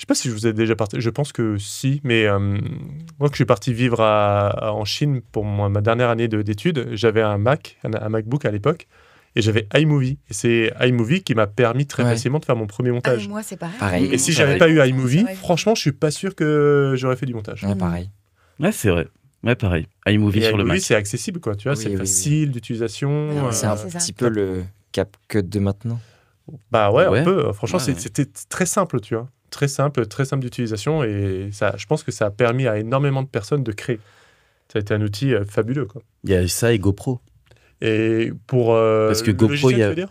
sais pas si je vous ai déjà partagé, je pense que si, mais moi que je suis parti vivre en Chine pour ma dernière année d'études, j'avais un MacBook à l'époque, et j'avais iMovie. Et c'est iMovie qui m'a permis très facilement de faire mon premier montage. Moi, c'est pareil. Et si j'avais pas eu iMovie, franchement, je suis pas sûr que j'aurais fait du montage. Ouais, pareil. Ouais, c'est vrai. Ouais, pareil. iMovie sur le Mac. C'est accessible, quoi. Tu vois, c'est facile d'utilisation. C'est un petit peu le CapCut de maintenant. Bah ouais, un peu. Franchement, c'était très simple, tu vois. Très simple d'utilisation. Et ça, je pense que ça a permis à énormément de personnes de créer. Ça a été un outil fabuleux, quoi. Il y a ça et GoPro. Et pour parce que GoPro, logiciel, tu veux dire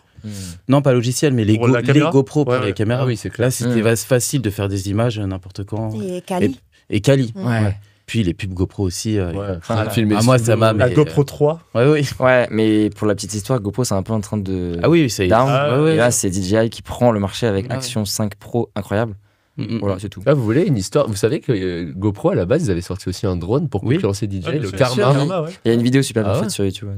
non, pas logiciel, mais les GoPro pour les caméras. Ah oui, c'est clair. Là, c'était facile de faire des images n'importe quand. Et Kali. Et Kali. Ouais. Puis les pubs GoPro aussi. Moi, ça m'a. La GoPro 3. Ouais, mais pour la petite histoire, GoPro, c'est un peu en train de. Ah oui, c'est. Down. Et là, c'est DJI qui prend le marché avec Action 5 Pro incroyable. Voilà, c'est tout. Vous voulez une histoire? Vous savez que GoPro, à la base, ils avaient sorti aussi un drone pour concurrencer DJI, le Karma. Il y a une vidéo super bien faite sur YouTube.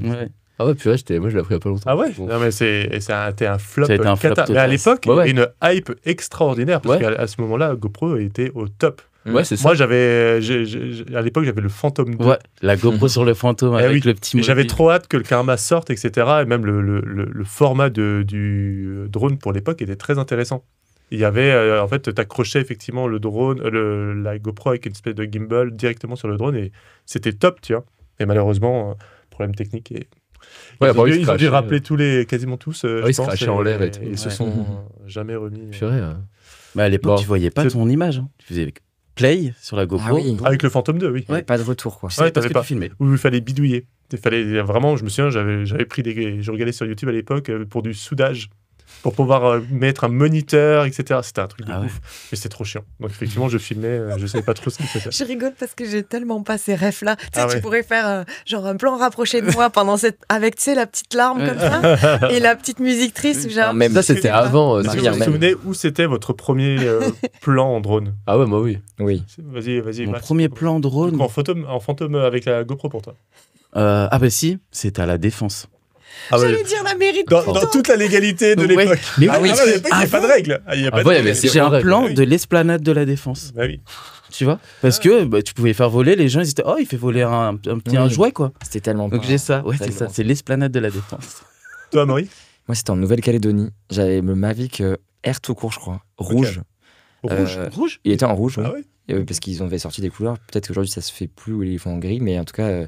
Ah ouais, puis moi je l'ai appris il y a pas longtemps. Ah ouais. Non mais ça a été un flop. Mais à l'époque, il y avait une hype extraordinaire parce qu'à ce moment-là, GoPro était au top. Ouais, c'est ça. Moi, à l'époque, j'avais le Phantom 2. Ouais, la GoPro sur le Phantom avec le petit. J'avais trop hâte que le Karma sorte, etc. Et même le format du drone pour l'époque était très intéressant. Il y avait, en fait, t'accrochais effectivement le drone, la GoPro avec une espèce de gimbal directement sur le drone et c'était top, tu vois. Et malheureusement, problème technique. Ils ont dû rappeler quasiment tous. Ils se crachaient en l'air et tout. Ils se sont jamais remis. Mais à l'époque, tu voyais pas ton image. Tu faisais play sur la GoPro. Avec le Phantom 2, oui. Pas de retour, quoi. Parce que tu filmais. Où il fallait bidouiller. Il fallait vraiment, je me souviens, j'avais pris je regardais sur YouTube à l'époque pour du soudage. Pour pouvoir mettre un moniteur, etc. C'était un truc de ouf. Mais c'était trop chiant. Donc, effectivement, je filmais, je savais pas trop ce qu'il faisait. Je rigole parce que j'ai tellement pas ces refs-là. Tu pourrais faire genre un plan rapproché de moi avec, tu sais, la petite larme comme ça et la petite musique triste. Genre, même ça, c'était avant. Est-ce que vous vous souvenez où c'était votre premier plan en drone? Ah ouais, moi, oui. Vas-y. Mon premier plan en drone. En fantôme avec la GoPro pour toi. Ah bah si, c'était à la Défense. J'allais dire la mairie de dans toute la légalité de l'époque. Mais à l'époque, il n'y a pas de règles. J'ai un plan de l'esplanade de la Défense. Bah oui. Tu vois? Parce que tu pouvais faire voler, les gens ils étaient il fait voler un petit jouet quoi. C'était tellement. Donc j'ai ça, c'est ça, c'est l'esplanade de la Défense. Toi, Amaury? Moi, c'était en Nouvelle-Calédonie. J'avais le Mavic Air tout court, je crois. Rouge. Rouge? Il était en rouge. Ah ouais? Parce qu'ils avaient sorti des couleurs. Peut-être qu'aujourd'hui ça se fait plus ou ils font en gris, mais en tout cas.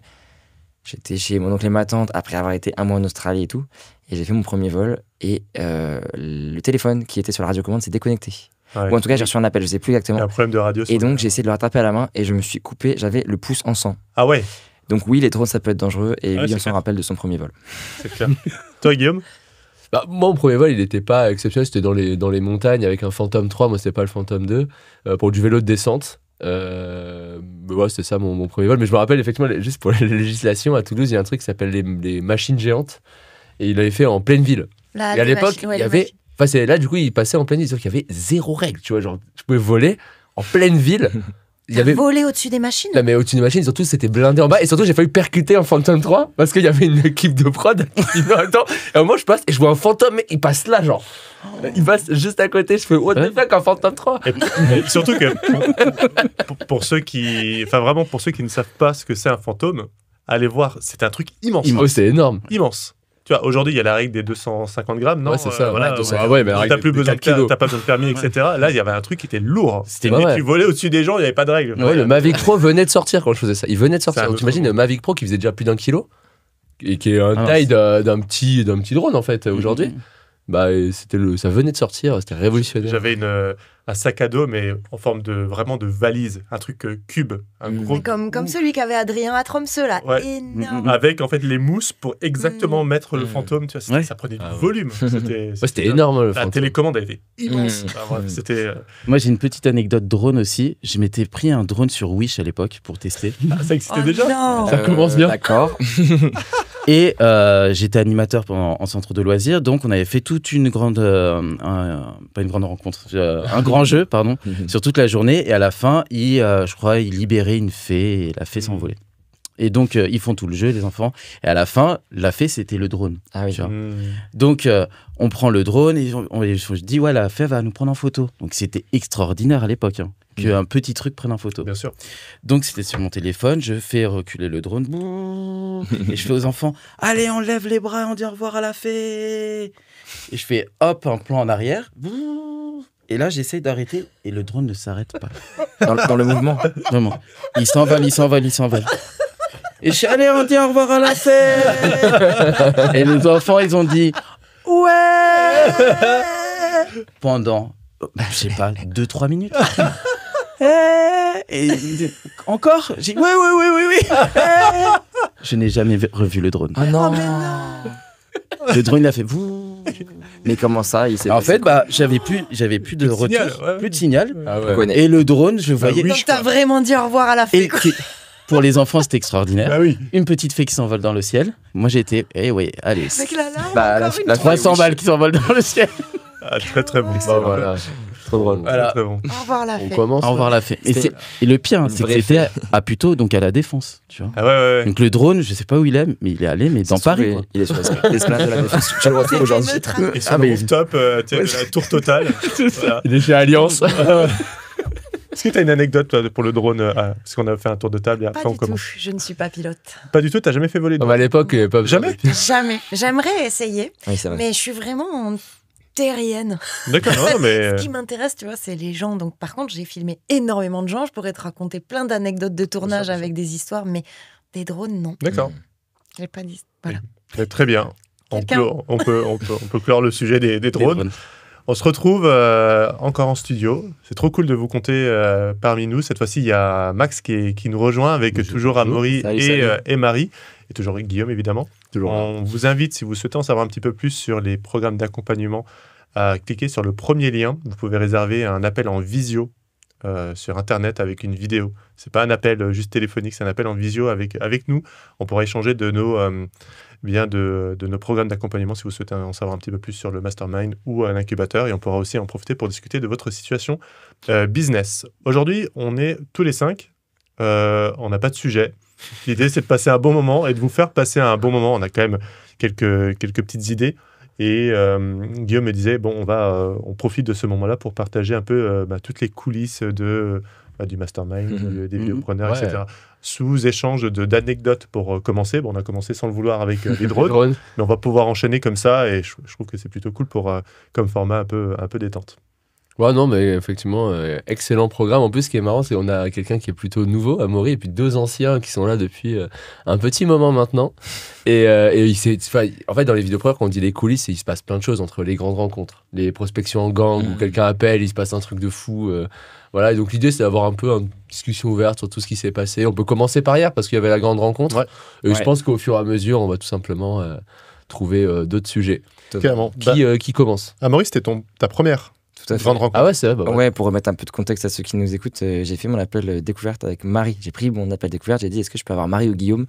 J'étais chez mon oncle et ma tante après avoir été un mois en Australie et tout. Et j'ai fait mon premier vol. Et le téléphone qui était sur la radiocommande s'est déconnecté. Ou en tout cas, j'ai reçu un appel, je sais plus exactement. Il y a un problème de radio. Et donc, j'ai essayé de le rattraper à la main et je me suis coupé. J'avais le pouce en sang. Ah ouais. Donc, oui, les drones, ça peut être dangereux. Et lui, on s'en rappelle de son premier vol. C'est clair. Toi, Guillaume? Moi, mon premier vol, il n'était pas exceptionnel. C'était dans les montagnes avec un Phantom 3. Moi, c'était pas le Phantom 2. Pour du vélo de descente. C'était ça mon premier vol. Mais je me rappelle effectivement, juste pour les législations, à Toulouse, il y a un truc qui s'appelle les machines géantes. Et il l'avait fait en pleine ville. Et à l'époque, il y avait. Là, du coup, il passait en pleine ville. C'est-à-dire qu'il y avait zéro règle. Tu vois, genre, tu pouvais voler en pleine ville. Il y avait volé au-dessus des machines. Non, mais au-dessus des machines, surtout, c'était blindé en bas. Et surtout, j'ai failli percuter un Phantom 3 parce qu'il y avait une équipe de prod qui me attend. Et au moment, je passe et je vois un fantôme, mais il passe là, genre. Il passe juste à côté. Je fais what the fuck, un Phantom 3. Et surtout que pour ceux qui. Enfin, vraiment, pour ceux qui ne savent pas ce que c'est un fantôme, allez voir, c'est un truc immense. C'est énorme. Immense. Tu vois, aujourd'hui, il y a la règle des 250 grammes, non? Ouais, c'est ça. Voilà, mais t'as plus besoin t'as pas besoin de permis, etc. Là, il y avait un truc qui était lourd. Tu volais au-dessus des gens, il n'y avait pas de règle. Ouais, le Mavic Pro venait de sortir quand je faisais ça. Il venait de sortir. Donc, t'imagines le Mavic Pro qui faisait déjà plus d'1 kilo et qui est une taille d'un petit drone, en fait, aujourd'hui. Bah, ça venait de sortir, c'était révolutionnaire. J'avais un sac à dos, mais en forme de valise, un truc cube, un gros. Comme celui qu'avait Adrien à Tromsø, là. Ouais. Énorme. Avec en fait les mousses pour exactement mettre le fantôme. Tu vois, ça prenait du volume. C'était énorme. La télécommande a été immense. C'était. Moi, j'ai une petite anecdote drone aussi. Je m'étais pris un drone sur Wish à l'époque pour tester. Ça existait déjà. Non. Ça commence bien. D'accord. Et j'étais animateur en centre de loisirs, donc on avait fait toute une grande, pas une grande rencontre, un grand jeu, pardon, sur toute la journée. Et à la fin, je crois, il libérait une fée et la fée s'envolait. Et donc, ils font tout le jeu, les enfants. Et à la fin, la fée, c'était le drone. Ah oui. Donc, on prend le drone et je dis, ouais, la fée va nous prendre en photo. Donc, c'était extraordinaire à l'époque, qu'un petit truc prenne en photo. Bien sûr. Donc, c'était sur mon téléphone. Je fais reculer le drone. Et je fais aux enfants, allez, on lève les bras, on dit au revoir à la fée. Et je fais, hop, un plan en arrière. Et là, j'essaye d'arrêter et le drone ne s'arrête pas. Dans le mouvement. Vraiment. Il s'envole. Et je suis allé, on dit au revoir à la fée. Et les enfants, ils ont dit ouais pendant, je sais pas, 2-3 minutes. Et encore, j'ai dit oui. Je n'ai jamais revu le drone. Oh non. Le drone, il a fait. Mais comment ça, il s'est En passé fait, j'avais plus de retour, plus de signal. Ah ouais. quoi. Et le drone, je voyais. Donc t'as vraiment dit au revoir à la fée. Et pour les enfants, c'était extraordinaire. Ah oui. Une petite fée qui s'envole dans le ciel. Moi, j'étais, oui, allez. Avec la larme, Bah, encore une la fois. 300 balles qui s'envolent dans le ciel. Ah, très très bon. Bah, voilà. Trop drôle. Voilà. Très bon. Au revoir la On fée. commence. Au revoir la fée. C'était- Et le pire, Une c'est que vraie c'était à plutôt donc à la Défense, tu vois. Ah ouais. Donc le drone, je sais pas où il est, mais il est allé, mais dans Paris. Quoi. Il est sur l'esplanade de la Défense. Je le retrouve aujourd'hui. Et sur le rooftop, tu sais, de la tour totale. Voilà. Il est chez Alliance. Est-ce que tu as une anecdote toi, pour le drone parce qu'on a fait un tour de table et Pas après on du tout, commence. je ne suis pas pilote. Pas du tout, t'as jamais fait voler de À drone. l'époque, il y avait pas Jamais Jamais. J'aimerais essayer, Oui, c'est vrai. mais je suis vraiment terrienne. D'accord, non, mais. Ce qui m'intéresse, tu vois, c'est les gens. Donc, par contre, j'ai filmé énormément de gens. Je pourrais te raconter plein d'anecdotes de tournage Bien sûr. avec des histoires, mais des drones, non. D'accord. J'ai pas dit. Voilà. Très bien. On Quelqu'un peut clore le sujet des drones. On se retrouve encore en studio. C'est trop cool de vous compter parmi nous. Cette fois-ci, il y a Max qui nous rejoint avec Bonjour. toujours Amaury Salut. et Marie. Et toujours Guillaume, évidemment. On vous invite, si vous souhaitez en savoir un petit peu plus sur les programmes d'accompagnement, à cliquer sur le premier lien. Vous pouvez réserver un appel en visio sur Internet avec une vidéo. C'est pas un appel juste téléphonique, c'est un appel en visio avec nous. On pourra échanger de nos programmes d'accompagnement si vous souhaitez en savoir un petit peu plus sur le mastermind ou l'incubateur. Et on pourra aussi en profiter pour discuter de votre situation business. Aujourd'hui, on est tous les 5. On n'a pas de sujet. L'idée, c'est de passer un bon moment et de vous faire passer un bon moment. On a quand même quelques petites idées. Et Guillaume me disait, bon, on profite de ce moment-là pour partager un peu toutes les coulisses du mastermind, des vidéopreneurs, Ouais. etc. Sous échange d'anecdotes pour commencer. Bon, on a commencé sans le vouloir avec les drones, mais on va pouvoir enchaîner comme ça. Et je trouve que c'est plutôt cool comme format un peu détente. Ouais, non, mais effectivement, excellent programme. En plus, ce qui est marrant, c'est qu'on a quelqu'un qui est plutôt nouveau, Amaury, et puis 2 anciens qui sont là depuis un petit moment maintenant. Et en fait, dans les vidéopreneurs, quand on dit les coulisses, il se passe plein de choses entre les grandes rencontres, les prospections en gang, où quelqu'un appelle, il se passe un truc de fou. Voilà, et donc l'idée, c'est d'avoir un peu une discussion ouverte sur tout ce qui s'est passé. On peut commencer par hier, parce qu'il y avait la grande rencontre. Ouais. Et je pense qu'au fur et à mesure, on va tout simplement trouver d'autres sujets. Clairement. Qui commence? Amaury, c'était ta première Tout à fait. grande rencontre. Ah ouais, c'est vrai. Ouais, pour remettre un peu de contexte à ceux qui nous écoutent, j'ai fait mon appel découverte avec Marie. J'ai pris mon appel découverte, j'ai dit est-ce que je peux avoir Marie ou Guillaume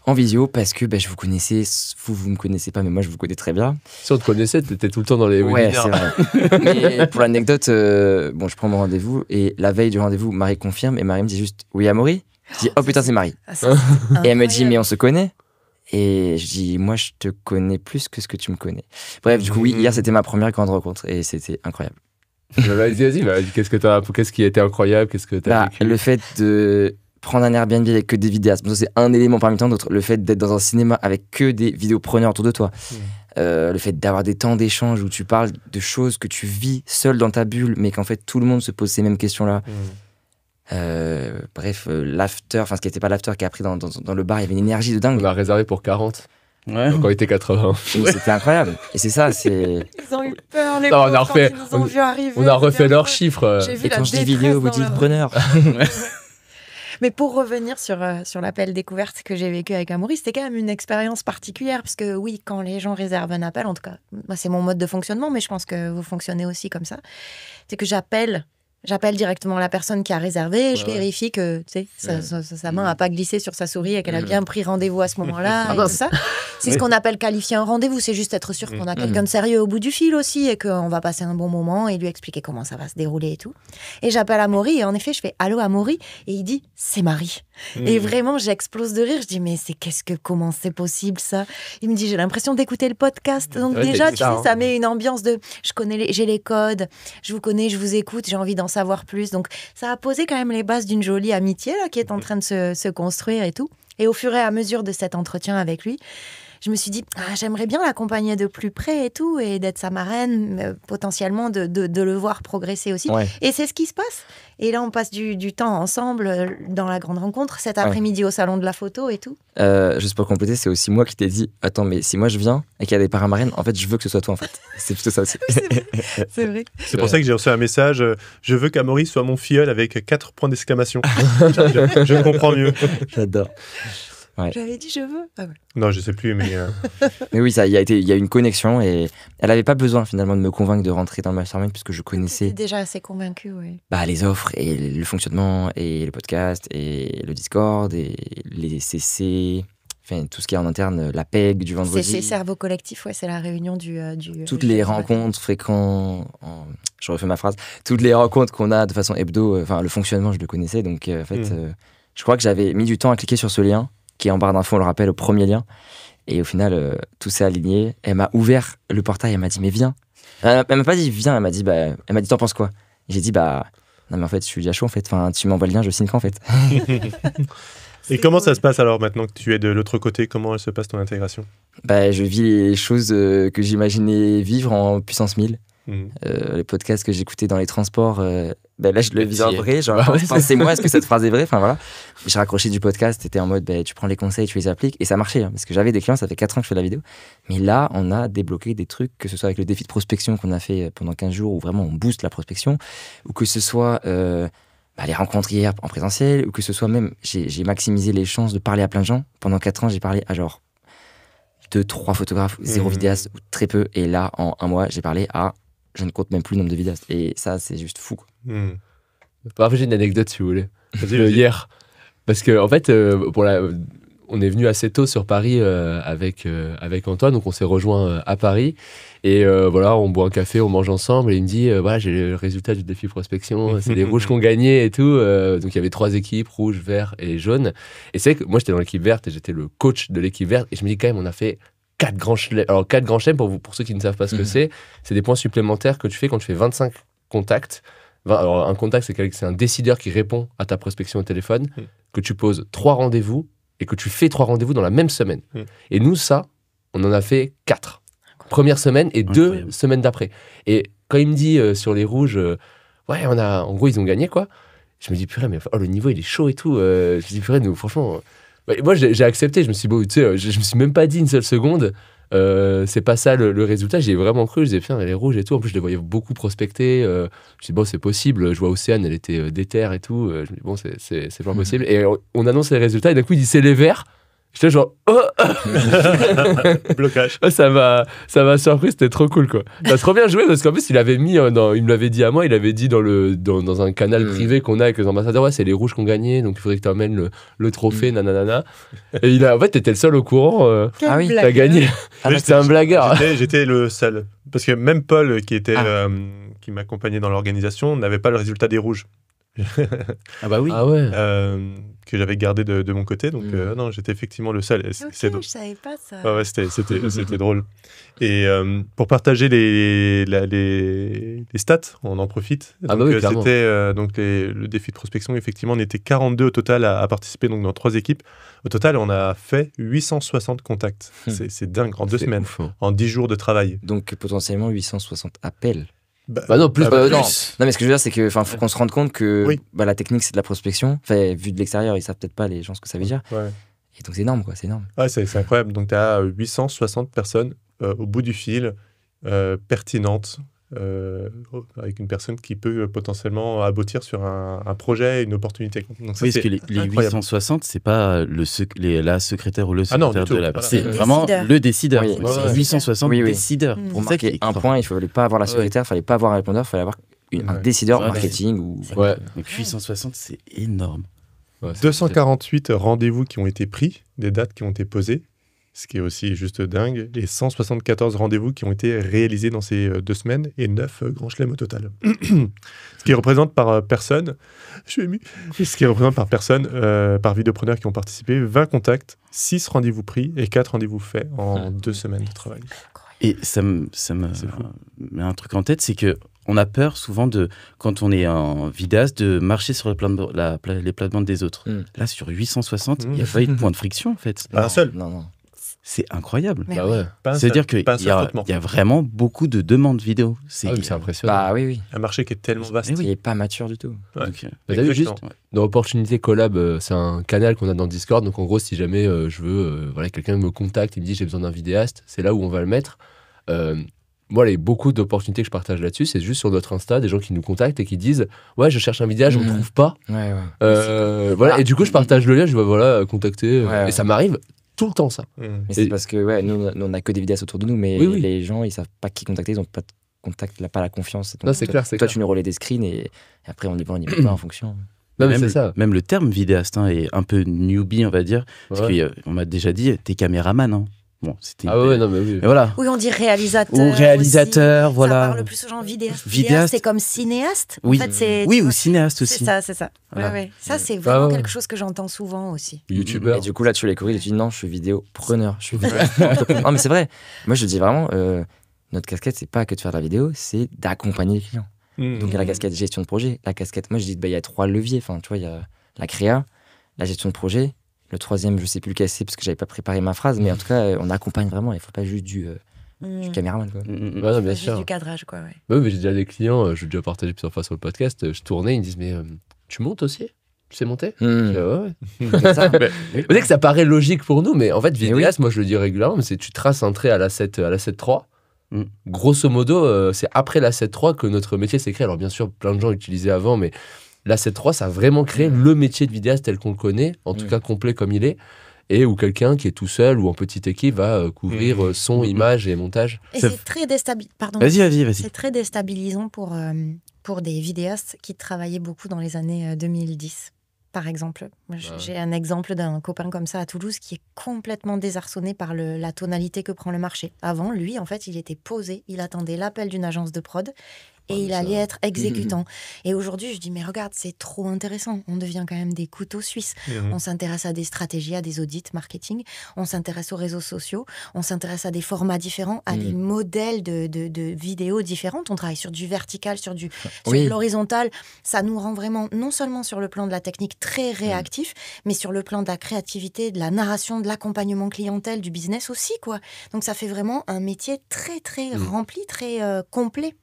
en visio parce que je vous connaissais, vous me connaissez pas, mais moi je vous connais très bien. Si on te connaissait, t'étais tout le temps dans les Ouais, webinaires. c'est vrai. Mais pour l'anecdote, je prends mon rendez-vous et la veille du rendez-vous, Marie confirme et Marie me dit juste oui, Amaury. Je dis oh putain, c'est Marie. Ah, ça, c'est Et elle me dit incroyable. mais on se connaît. Et je dis moi je te connais plus que ce que tu me connais. Bref, du coup, oui, hier c'était ma première grande rencontre et c'était incroyable. Vas-y, qu'est-ce qui a été incroyable, qu'est-ce que t'as vécu? Le fait de prendre un Airbnb avec que des vidéastes, ça c'est un élément parmi tant d'autres. Le fait d'être dans un cinéma avec que des vidéopreneurs autour de toi. Le fait d'avoir des temps d'échange où tu parles de choses que tu vis seul dans ta bulle, mais qu'en fait tout le monde se pose ces mêmes questions-là. Bref, l'after, enfin ce qui n'était pas l'after, qui a pris dans le bar, il y avait une énergie de dingue. On a réservé pour 40 Ouais. quand il était 80. Et c'était incroyable. Et c'est ça, c'est. Ils ont eu peur, les Non, on a pauvres, refait- quand ils nous ont vu arriver. On a refait C'était leurs affreux. chiffres. J'ai vu Et la quand je dis détresse vidéo, vous dans dites leur- preneur. Mais pour revenir sur l'appel découverte que j'ai vécu avec Amaury, c'était quand même une expérience particulière. Parce que oui, quand les gens réservent un appel, en tout cas, moi c'est mon mode de fonctionnement, mais je pense que vous fonctionnez aussi comme ça. C'est que j'appelle directement la personne qui a réservé, je vérifie que tu sais, sa main n'a pas glissé sur sa souris et qu'elle a bien pris rendez-vous à ce moment-là. et tout ça. C'est ce qu'on appelle qualifier un rendez-vous, c'est juste être sûr qu'on a quelqu'un de sérieux au bout du fil aussi et qu'on va passer un bon moment et lui expliquer comment ça va se dérouler et tout. Et j'appelle Amaury et en effet, je fais « Allô Amaury ?» et il dit « C'est Marie ». Et vraiment, j'explose de rire. Je dis, mais comment c'est possible ça? Il me dit, j'ai l'impression d'écouter le podcast. Donc Ouais, déjà, c'est tu ça, sais, ça met une ambiance de, j'ai les codes, je vous connais, je vous écoute, j'ai envie d'en savoir plus. Donc ça a posé quand même les bases d'une jolie amitié là, qui est en train de se construire et tout. Et au fur et à mesure de cet entretien avec lui, je me suis dit, j'aimerais bien l'accompagner de plus près et tout, et d'être sa marraine, potentiellement de le voir progresser aussi. Ouais. Et c'est ce qui se passe. Et là, on passe du temps ensemble dans la grande rencontre, cet après-midi au salon de la photo et tout. Juste pour compléter, c'est aussi moi qui t'ai dit, attends, mais si moi je viens et qu'il y a des paramarraines, en fait, je veux que ce soit toi, en fait. C'est plutôt ça aussi. C'est vrai. C'est pour ça que j'ai reçu un message. Je veux qu'Amaury soit mon filleul avec 4 points d'exclamation. je comprends mieux. J'adore. Ouais. J'avais dit je veux. Ah ouais. Non, je sais plus, mais Mais oui, il y a eu une connexion et elle avait pas besoin finalement de me convaincre de rentrer dans le mastermind puisque je connaissais J'étais déjà assez convaincue, oui. les offres et le fonctionnement et le podcast et le Discord et les CC, enfin tout ce qui est en interne, la PEG du vendredi. C'est Cerveau Collectif, c'est la réunion du toutes les rencontres fréquentes, je refais ma phrase, toutes les rencontres qu'on a de façon hebdo, le fonctionnement, je le connaissais. Donc en fait, je crois que j'avais mis du temps à cliquer sur ce lien qui est en barre d'infos, on le rappelle, au premier lien. Et au final, tout s'est aligné. Elle m'a ouvert le portail, elle m'a dit, mais viens. Elle m'a pas dit, viens, elle m'a dit, t'en penses quoi? J'ai dit, non, mais en fait, je suis déjà chaud, en fait. Enfin, tu m'envoies le lien, je signe quand, en fait. Et comment ça se passe alors maintenant que tu es de l'autre côté? Comment elle se passe ton intégration? Je vis les choses que j'imaginais vivre en puissance 1000. Les podcasts que j'écoutais dans les transports, là je le vis en vrai, genre pensez-moi, est-ce que cette phrase est vraie? Enfin voilà, je raccrochais du podcast, c'était en mode tu prends les conseils, tu les appliques, et ça marchait, hein, parce que j'avais des clients, ça fait 4 ans que je fais la vidéo, mais là on a débloqué des trucs, que ce soit avec le défi de prospection qu'on a fait pendant 15 jours, où vraiment on booste la prospection, ou que ce soit les rencontres hier en présentiel, ou que ce soit même, j'ai maximisé les chances de parler à plein de gens. Pendant 4 ans j'ai parlé à genre 2-3 photographes, 0 vidéastes, ou très peu, et là en 1 mois j'ai parlé à, je ne compte même plus le nombre de vidéastes. Et ça, c'est juste fou, quoi. Après, j'ai une anecdote, si vous voulez. Hier. Parce que, en fait, on est venu assez tôt sur Paris avec Antoine, donc on s'est rejoint à Paris. Et voilà, on boit un café, on mange ensemble. Et il me dit, voilà, j'ai le résultat du défi prospection, c'est les rouges qui ont gagné et tout. Donc il y avait 3 équipes, rouge, vert et jaune. Et c'est que moi, j'étais dans l'équipe verte et j'étais le coach de l'équipe verte. Et je me dis, quand même, on a fait 4 grands chelems. Alors, 4 grands chelems, pour ceux qui ne savent pas ce que c'est des points supplémentaires que tu fais quand tu fais 25 contacts. Alors, un contact, c'est un décideur qui répond à ta prospection au téléphone, que tu poses 3 rendez-vous et que tu fais 3 rendez-vous dans la même semaine. Et nous, ça, on en a fait 4. Première semaine et 2 semaines d'après. Et quand il me dit sur les rouges, en gros, ils ont gagné, quoi. Je me dis, purée, mais le niveau, il est chaud et tout. Je me dis, purée, nous, franchement... moi, j'ai accepté. Je me suis dit, je me suis même pas dit une seule seconde. C'est pas ça le résultat. J'y ai vraiment cru. Je disais, putain, les rouges et tout. En plus, je les voyais beaucoup prospecter. Je me suis dit, bon, c'est possible. Je vois Océane, elle était déter et tout. Je me dis, bon, c'est pas possible. Et on annonce les résultats. Et d'un coup, il dit, c'est les verts. J'étais genre, Blocage. Ça m'a surpris, c'était trop cool, quoi. Ça a trop bien joué parce qu'en plus, il me l'avait dit à moi, il avait dit dans un canal privé qu'on a avec les ambassadeurs, c'est les rouges qui ont gagné, donc il faudrait que tu amènes le trophée, nanana. Et en fait, t'étais le seul au courant. Ah oui, t'as gagné. J'étais un blagueur. J'étais le seul. Parce que même Paul, qui m'accompagnait dans l'organisation, n'avait pas le résultat des rouges. Ah bah oui. Ah ouais. Que j'avais gardé de mon côté, donc non, j'étais effectivement le seul. Je savais pas ça. Ouais, c'était drôle. Et pour partager les stats, on en profite. Ah bah oui, clairement. C'était le défi de prospection. Effectivement, on était 42 au total à participer, donc dans 3 équipes. Au total, on a fait 860 contacts. C'est dingue, en 2 semaines, ouf, hein. en 10 jours de travail. Donc potentiellement 860 appels. Non, plus. Non, mais ce que je veux dire, c'est que faut qu'on se rende compte que la technique, c'est de la prospection. Enfin, vu de l'extérieur, ils savent peut-être pas les gens ce que ça veut dire. Ouais. Et donc c'est énorme, quoi. C'est énorme. Ouais, c'est incroyable. Donc tu as 860 personnes au bout du fil, pertinentes, avec une personne qui peut potentiellement aboutir sur un projet, une opportunité. Donc, ça, oui, parce que les 860, c'est pas la secrétaire ou le secrétaire de la personne. C'est vraiment le décideur. Oui, c'est 860 décideurs. Pour marquer un point, il ne fallait pas avoir la secrétaire, il ne fallait pas avoir un répondeur, il fallait avoir un décideur marketing. Donc 860, c'est énorme. 248 rendez-vous qui ont été pris, des dates qui ont été posées. ce qui est aussi juste dingue, et 174 rendez-vous qui ont été réalisés dans ces 2 semaines, et 9 grands chelems au total. Ce qui représente par personne, je suis ému, ce qui représente par personne, par vidéopreneurs qui ont participé, 20 contacts, 6 rendez-vous pris et 4 rendez-vous faits en 2 semaines de travail. Et ça me met un truc en tête, c'est que on a peur souvent quand on est en vidéaste, de marcher sur les plates-bandes des autres. Là, sur 860, il n'y a pas eu de point de friction, en fait. Pas un seul. Non. C'est incroyable. Mais Bah ouais. C'est-à-dire qu'il y a vraiment beaucoup de demandes vidéo. C'est impressionnant. Bah oui. Un marché qui est tellement vaste. Il n'est pas mature du tout. Ouais. Donc, Bah, t'as vu, juste Exactement. dans Opportunité Collab, c'est un canal qu'on a dans Discord. Donc en gros, si jamais je veux, quelqu'un me contacte, il me dit j'ai besoin d'un vidéaste, c'est là où on va le mettre. Moi, il y a beaucoup d'opportunités que je partage là-dessus. C'est juste sur notre Insta, des gens qui nous contactent et qui disent ouais, je cherche un vidéaste, je ne trouve pas. Ouais. Et du coup, je partage le lien, je vois contacter. Ouais. Et ça m'arrive tout le temps, ça. Mais c'est parce que nous, on n'a que des vidéastes autour de nous, mais Oui. les gens, ils savent pas qui contacter, ils n'ont pas de contact, pas la confiance. Donc, Non, c'est clair, c'est toi, clair. tu nous relais des screens et après, on y va pas en fonction. Non, mais même, c'est ça. même le terme vidéaste est un peu newbie, on va dire. Parce Ouais. qu'on m'a déjà dit, t'es caméraman. Hein. Bon, c'était. Ah ouais, non, mais oui. Mais voilà. Oui, on dit réalisateur. Ou réalisateur, aussi. voilà. Ça parle plus aux gens vidéastes. Vidéaste. C'est comme cinéaste. Oui. En fait, c'est, Oui, tu ou vois, cinéaste c'est aussi. ça. Voilà. Ouais. Ça, c'est vraiment ouais. quelque chose que j'entends souvent aussi. YouTubeur. Et du coup, là, tu les corriges et tu dis non, je suis vidéopreneur. Je suis non, mais c'est vrai. Moi, je dis vraiment, notre casquette, c'est pas que de faire de la vidéo, c'est d'accompagner les clients. Donc, il y a la casquette gestion de projet. La casquette, moi, je dis, il y a 3 leviers. Enfin, tu vois, il y a la créa, la gestion de projet. Le troisième, je sais plus lequel c'est parce que j'avais pas préparé ma phrase, mais en tout cas, on accompagne vraiment. Il faut pas juste du caméraman, quoi. Ouais, non, bien Juste sûr. du cadrage, quoi. Ouais. Ouais, mais j'ai déjà des clients, j'ai déjà partagé plusieurs fois sur le podcast, je tournais, ils me disent mais tu montes aussi? Tu sais monter? Je dis, ouais. C'est ça. Vous savez que ça paraît logique pour nous, mais en fait, vidéaste, moi je le dis régulièrement, mais c'est tu traces un trait à la 7.3. Grosso modo, c'est après la 7.3 que notre métier s'est créé. Alors bien sûr, plein de gens l'utilisaient avant, mais la 7.3, ça a vraiment créé le métier de vidéaste tel qu'on le connaît, en tout cas complet comme il est, et où quelqu'un qui est tout seul ou en petite équipe va couvrir son, image et montage. Et Ça- c'est très déstabilisant. Pardon. Vas-y. C'est très déstabilisant pour des vidéastes qui travaillaient beaucoup dans les années 2010. Par exemple, moi, j'ai un exemple d'un copain comme ça à Toulouse qui est complètement désarçonné par la tonalité que prend le marché. Avant, lui, en fait, il était posé, il attendait l'appel d'une agence de prod et il allait être exécutant. Et aujourd'hui, je dis, mais regarde, c'est trop intéressant. On devient quand même des couteaux suisses. On s'intéresse à des stratégies, à des audits marketing. On s'intéresse aux réseaux sociaux. On s'intéresse à des formats différents, à des modèles de vidéos différentes. On travaille sur du vertical, sur de l'horizontal. Ça nous rend vraiment, non seulement sur le plan de la technique, très réactif, mais sur le plan de la créativité, de la narration, de l'accompagnement clientèle, du business aussi, quoi. Donc, ça fait vraiment un métier très, très rempli, très complet.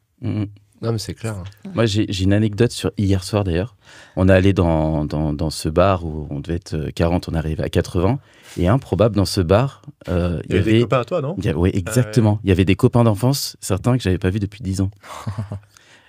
Non, mais c'est clair. Moi, j'ai une anecdote sur hier soir d'ailleurs. On est allé dans ce bar où on devait être 40, on arrive à 80. Et improbable, dans ce bar, il y avait des copains à toi, non? Oui, exactement. Il y avait des copains d'enfance, certains que j'avais pas vus depuis 10 ans.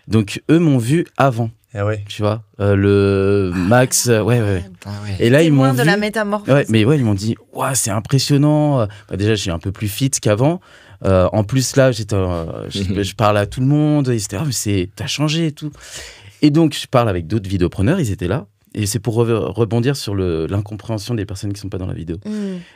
Donc, eux m'ont vu avant. Ah ouais. Tu vois, le Max, ouais. Ah ouais. Et là, ils m'ont Témoin de vu. la métamorphose. Ouais, mais ils m'ont dit, ouais, c'est impressionnant. Bah, déjà, je suis un peu plus fit qu'avant. En plus, là, je parle à tout le monde. Ils étaient, mais t'as changé et tout. Et donc, je parle avec d'autres vidéopreneurs. Ils étaient là. Et c'est pour rebondir sur l'incompréhension des personnes qui sont pas dans la vidéo.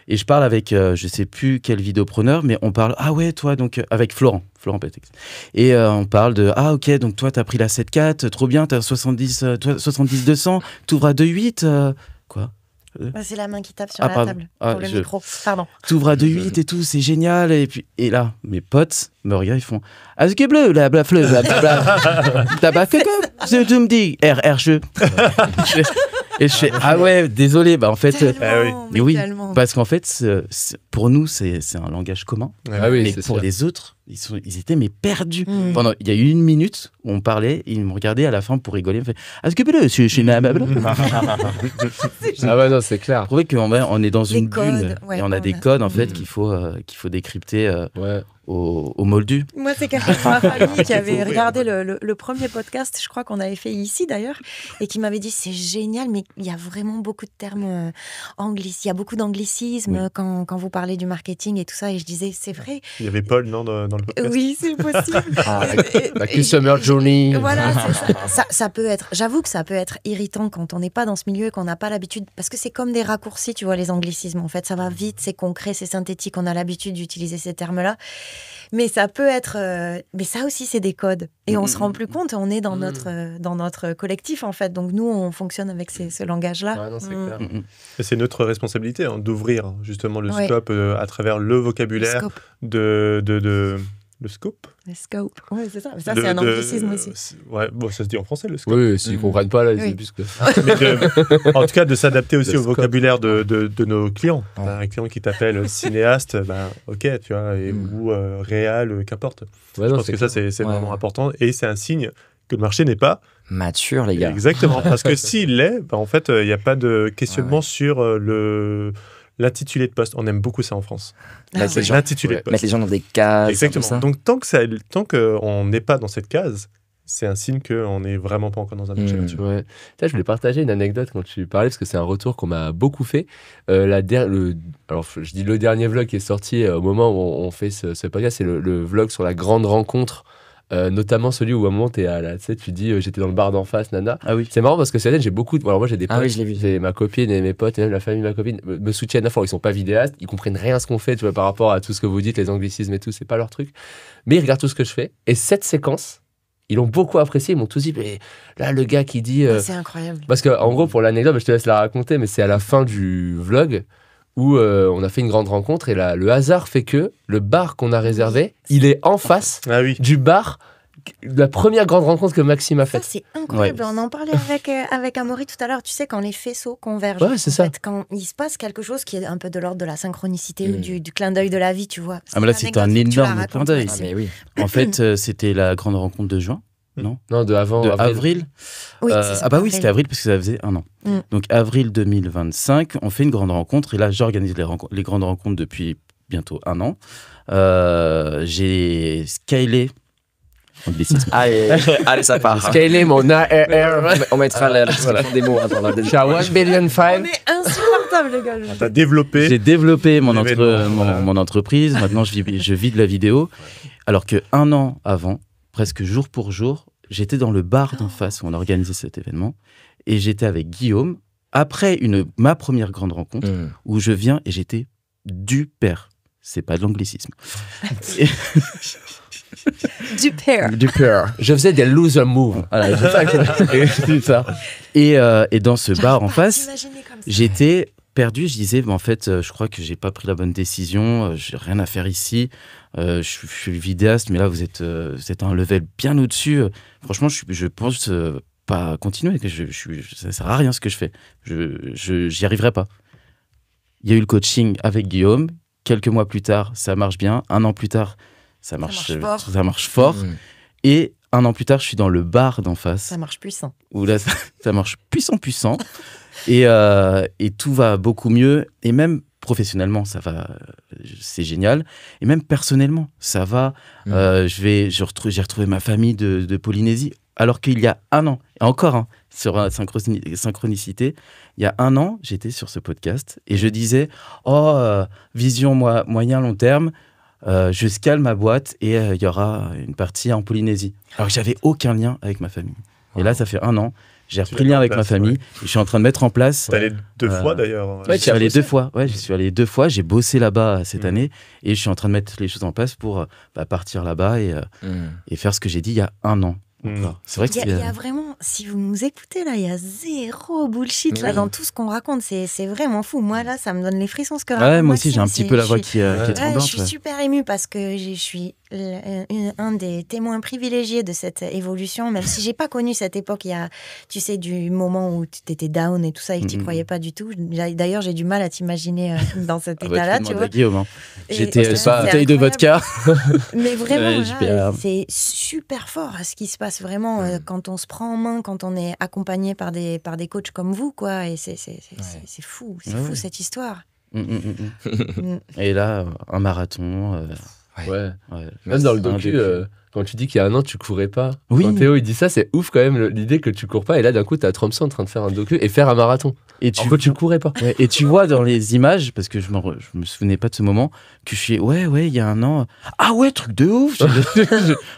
Et je parle avec, je sais plus quel vidéopreneur, mais on parle, ah ouais, toi, donc, avec Florent Pétex. Et on parle de, ah ok, donc toi, t'as pris la 7.4, trop bien, t'as 70-200, t'ouvres à 2.8, quoi? C'est la main qui tape sur la pardon. table pour le micro. Pardon. T'ouvres à 2.8 et tout, c'est génial. Et là, mes potes me regardent, ils font, ah, c'est bleu, la blafleu, t'as pas que tu me dis, RRE. Et je fais, ah ouais, désolé, bah en fait, mais oui, parce qu'en fait, pour nous, c'est un langage commun. Ah oui, mais c'est pour sûr. les autres, ils étaient mais perdus. Il y a eu 1 minute où on parlait, et ils me regardaient à la fin pour rigoler. Ils me fait, ah, c'est bleu, je suis Ah ouais, non, c'est clair. Je trouvais qu'on est dans Les une codes, bulle ouais, et on a des codes en fait qu'il faut décrypter Ouais. au moldu. Moi, c'est quelqu'un de ma famille qui avait regardé le premier podcast, je crois qu'on avait fait ici d'ailleurs, et qui m'avait dit c'est génial, mais il y a vraiment beaucoup de termes anglicismes. Il y a beaucoup d'anglicismes quand vous parlez du marketing et tout ça. Et je disais c'est vrai. Il y avait Paul, non, dans dans le podcast. Oui, c'est possible. La Customer Journey. Voilà, c'est ça. Ça peut être. J'avoue que ça peut être irritant quand on n'est pas dans ce milieu, qu'on n'a pas l'habitude, parce que c'est comme des raccourcis, tu vois, les anglicismes. En fait, ça va vite, c'est concret, c'est synthétique. On a l'habitude d'utiliser ces termes-là, mais ça peut être. Mais ça aussi, c'est des codes, et on se rend plus compte. On est dans notre collectif, en fait. Donc nous, on fonctionne avec ce langage-là. Ouais, non, c'est clair. Et c'est notre responsabilité d'ouvrir justement le Ouais. scope à travers le vocabulaire Scope. le scope. Le scope. Oui, c'est ça. Ça, c'est un anglicisme aussi. Ouais, bon, ça se dit en français, le scope. Oui, s'ils comprennent pas, là, ils Oui. disent que. Mais en tout cas, de s'adapter aussi Le au scope. vocabulaire de nos clients. Ouais. T'as un client qui t'appelle cinéaste, ok, tu vois, ou réal, qu'importe. Ouais, Je non, pense que ça, c'est Ouais. vraiment important. Et c'est un signe que le marché n'est pas. Mature, les gars. Exactement. Parce que s'il l'est, en fait, il n'y a pas de questionnement Ouais. sur l'intitulé de poste. On aime beaucoup ça en France. Ah, c'est oui. genre- L'intitulé ouais. de poste. Mettre les gens dans des cases. Exactement. Comme ça. Donc, tant qu'on n'est pas dans cette case, c'est un signe qu'on n'est vraiment pas encore dans un marché Mm. là-dessus. Ouais. Tiens, je voulais partager une anecdote quand tu parlais, parce que c'est un retour qu'on m'a beaucoup fait. Alors, je dis le dernier vlog qui est sorti au moment où on fait ce podcast, c'est le vlog sur la grande rencontre, notamment celui où à un moment, tu sais, tu dis j'étais dans le bar d'en face, nana. Ah oui. C'est marrant parce que cette année, j'ai beaucoup. Alors, moi, j'ai des potes. Ah oui, je l'ai vu. J'ai ma copine et mes potes, et même la famille de ma copine, me soutiennent à fond. Ils sont pas vidéastes, ils comprennent rien à ce qu'on fait, tu vois, par rapport à tout ce que vous dites, les anglicismes et tout, c'est pas leur truc. Mais ils regardent tout ce que je fais. Et cette séquence, ils l'ont beaucoup apprécié. Ils m'ont tous dit, mais là, le gars qui dit. C'est incroyable. Parce que, en gros, pour l'anecdote, je te laisse la raconter, mais c'est à la fin du vlog où on a fait une grande rencontre et là, le hasard fait que le bar qu'on a réservé, il est en face Ah oui. du bar, la première grande rencontre que Maxime a Ça, faite. c'est incroyable. Ouais. On en parlait avec Amaury tout à l'heure. Tu sais, quand les faisceaux convergent, Ouais, c'est en ça. fait, quand il se passe quelque chose qui est un peu de l'ordre de la synchronicité ou Mm. du clin d'œil de la vie, tu vois. Ah, mais là, c'était un L'anecdote, faut que tu la énorme racontes, clin d'œil. ouais, Ah, c'est- mais oui. En fait, c'était la grande rencontre de juin, Non, de avant. de avril. Oui, c'est ça, Ah bah oui, avril. c'était avril parce que ça faisait un an. Mm. Donc avril 2025, on fait une grande rencontre et là j'organise les grandes rencontres depuis bientôt un an. J'ai scalé. Anglicisme. Allez, ça part. Scaler mon ARR. On mettra la description des mots. Attends, Je suis à 1 billion On 5. est insupportable, les gars. T'as développé. J'ai développé L'événement, voilà. mon entreprise. Maintenant, je vis de la vidéo. Alors que un an avant, presque jour pour jour, j'étais dans le bar d'en face où on organisait cet événement. Et j'étais avec Guillaume, après ma première grande rencontre, Mm. où je viens et j'étais du père. C'est pas de l'anglicisme. Du père. Du père. Je faisais des loser moves. Voilà, c'est ça. Et dans ce bar en face, j'étais perdu. Je disais, mais en fait, je crois que j'ai pas pris la bonne décision. J'ai rien à faire ici. Je suis vidéaste, mais là, vous êtes à un level bien au-dessus. Franchement, je pense pas continuer. Que ça sert à rien ce que je fais. J'y arriverai pas. Il y a eu le coaching avec Guillaume. Quelques mois plus tard, ça marche bien. Un an plus tard, ça marche fort. Mm. Et un an plus tard, je suis dans le bar d'en face. Ça marche puissant. Où là, ça marche puissant. Et tout va beaucoup mieux. Et même professionnellement, ça va, c'est génial. Et même personnellement, ça va. J'ai retrouvé ma famille de Polynésie. Alors qu'il y a un an, et encore sur la synchronicité, il y a un an, j'étais sur ce podcast et je disais, vision moyen, long terme, je scale ma boîte et il y aura une partie en Polynésie. Alors que j'avais aucun lien avec ma famille. Et là, ça fait un an, j'ai repris le lien avec ma famille et je suis en train de mettre en place. T'es allé 2 fois d'ailleurs. Ouais, je suis allé 2 fois. Ouais, je suis allé 2 fois. J'ai bossé là-bas cette année et je suis en train de mettre les choses en place pour partir là-bas et faire ce que j'ai dit il y a un an. C'est vrai que Il y a vraiment, si vous nous écoutez là, il y a zéro bullshit là, dans tout ce qu'on raconte. C'est vraiment fou. Moi là, ça me donne les frissons ce que raconte moi aussi, j'ai un Maxime. petit peu la voix qui est tremblante. Je suis super émue parce que je suis un des témoins privilégiés de cette évolution, même si j'ai pas connu cette époque. Il y a, tu sais, du moment où tu étais down et tout ça et que tu croyais pas du tout. D'ailleurs, j'ai du mal à t'imaginer dans cet état-là, tu vois. Guillaume, hein. Et J'étais c'est pas bouteille de vodka. Mais vraiment, Ouais, là, c'est super fort ce qui se passe vraiment quand on se prend en main, quand on est accompagné par des coachs comme vous, quoi. Et c'est fou, c'est fou cette histoire. Et là, un marathon. Ouais. Ouais. Même dans le Un docu, docu. quand tu dis qu'il y a un an, tu courais pas. Oui. Quand Théo, il dit ça, c'est ouf quand même, l'idée que tu cours pas. Et là, d'un coup, t'as Tromsø en train de faire un docu et faire un marathon. Et En fait, tu courais pas. Ouais, et tu vois dans les images, parce que je me souvenais pas de ce moment, que je suis ouais, il y a un an. Ah ouais, truc de ouf.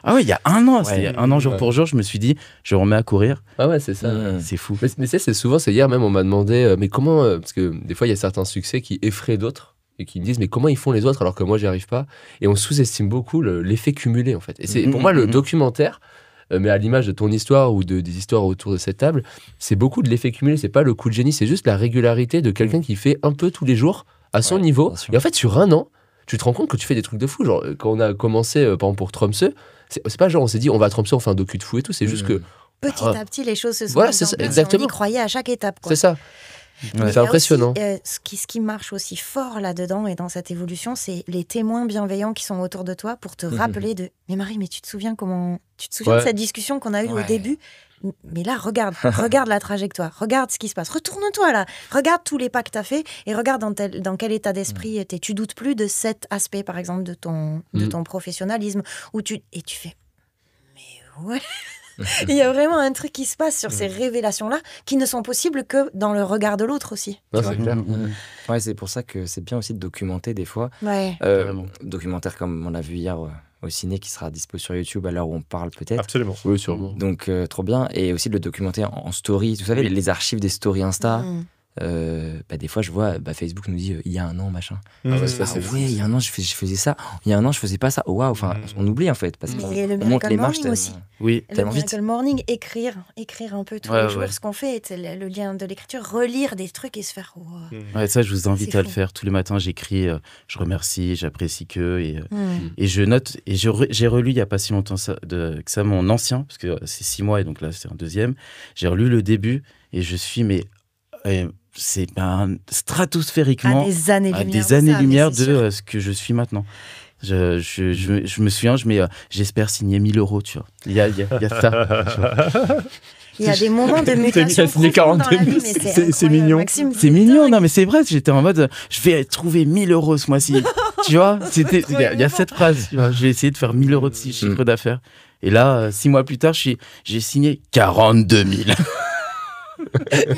Ah ouais, il y a un an. C'est un an jour pour jour. Je me suis dit, je remets à courir. Ah ouais, c'est ça. C'est fou. Mais c'est souvent, c'est hier même, on m'a demandé, mais comment. Parce que des fois, il y a certains succès qui effraient d'autres et qui me disent, mais comment ils font les autres alors que moi, j'y arrive pas. Et on sous-estime beaucoup l'effet cumulé, en fait. Et c'est pour moi, le documentaire. Mais à l'image de ton histoire ou des histoires autour de cette table, c'est beaucoup de l'effet cumulé. C'est pas le coup de génie, c'est juste la régularité de quelqu'un qui fait un peu tous les jours à son niveau. Et en fait, sur un an, tu te rends compte que tu fais des trucs de fou. Genre, quand on a commencé, par exemple, pour Tromsø, c'est pas genre on s'est dit on va à Tromsø, on fait un docu de fou et tout. C'est juste que. Petit à petit, les choses se sont Voilà, mises c'est en ça, place et exactement. on y croyait à chaque étape, quoi. C'est ça. Mais C'est impressionnant. il y a aussi, ce qui marche aussi fort là-dedans et dans cette évolution, c'est les témoins bienveillants qui sont autour de toi pour te rappeler de « Mais Marie, mais tu te souviens de cette discussion qu'on a eue au début ? Mais là, regarde la trajectoire, regarde ce qui se passe, retourne-toi là, regarde tous les pas que tu as fait et regarde dans quel état d'esprit t'es. Tu doutes plus de cet aspect, par exemple, de ton professionnalisme, où tu fais « Mais ouais !» Il y a vraiment un truc qui se passe sur ces révélations-là qui ne sont possibles que dans le regard de l'autre aussi. Non, c'est clair. Ouais, c'est pour ça que c'est bien aussi de documenter des fois. Ouais. Documentaire comme on l'a vu hier au ciné qui sera dispo sur YouTube à l'heure où on parle peut-être. Absolument. Oui, sûrement. Donc trop bien. Et aussi de le documenter en story. Vous savez, les archives des stories Insta. Des fois je vois Facebook nous dit il y a un an machin. Ça, c'est fou. Ouais, il y a un an je faisais ça, il y a un an je faisais pas ça. Waouh, enfin on oublie en fait parce qu'on Et le monte les Miracle marches Morning aussi. Oui. Le tellement vite. Miracle Morning, écrire un peu tous les jours ce qu'on fait, le lien de l'écriture, relire des trucs et se faire Ouais, ça, je vous invite C'est à le fou. faire. Tous les matins, j'écris, je remercie, j'apprécie que. Et je note. Et j'ai relu il n'y a pas si longtemps que ça mon ancien, parce que c'est 6 mois et donc là, c'est un deuxième. J'ai relu le début et je suis, c'est stratosphériquement à des années-lumière de ce que je suis maintenant. Je me souviens, j'espère signer 1 000 €, tu vois. Il y a ça. Tu vois. Il y a des moments de mutation signé profonde dans la 42 vie, mais c'est c'est incroyable, mignon. Maxime, C'est mignon, non mais c'est vrai, j'étais en mode, je vais trouver 1 000 € ce mois-ci. Tu vois, il y a cette phrase, tu vois, je vais essayer de faire 1 000 € de chiffre d'affaires. Et là, 6 mois plus tard, j'ai signé 42 000.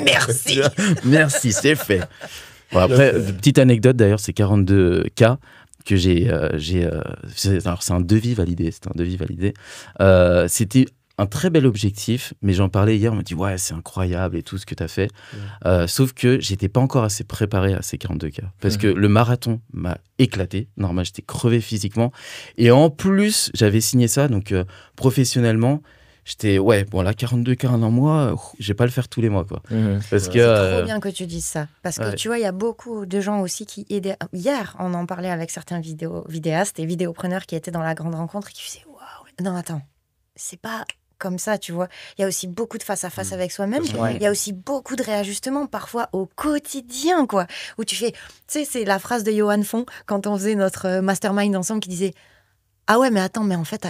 Merci. Merci, c'est fait. Bon, après, petite anecdote d'ailleurs, c'est 42K que c'est un devis validé. C'était un très bel objectif, mais j'en parlais hier, on m'a dit ouais, c'est incroyable et tout ce que tu as fait. Sauf que j'étais pas encore assez préparé à ces 42K. Parce que le marathon m'a éclaté. Normal, j'étais crevé physiquement. Et en plus, j'avais signé ça, donc professionnellement, j'étais, là, 42K en un mois, je vais pas le faire tous les mois, quoi. Parce que. C'est trop bien que tu dises ça. Parce que tu vois, il y a beaucoup de gens aussi qui aidaient. Hier, on en parlait avec certains vidéastes et vidéopreneurs qui étaient dans la grande rencontre et qui faisaient waouh. Non, attends, c'est pas comme ça, tu vois. Il y a aussi beaucoup de face-à-face avec soi-même. Il y a aussi beaucoup de réajustements, parfois au quotidien, quoi. Où tu fais. Tu sais, c'est la phrase de Johan Font quand on faisait notre mastermind ensemble qui disait. Ah ouais, mais attends, mais en fait,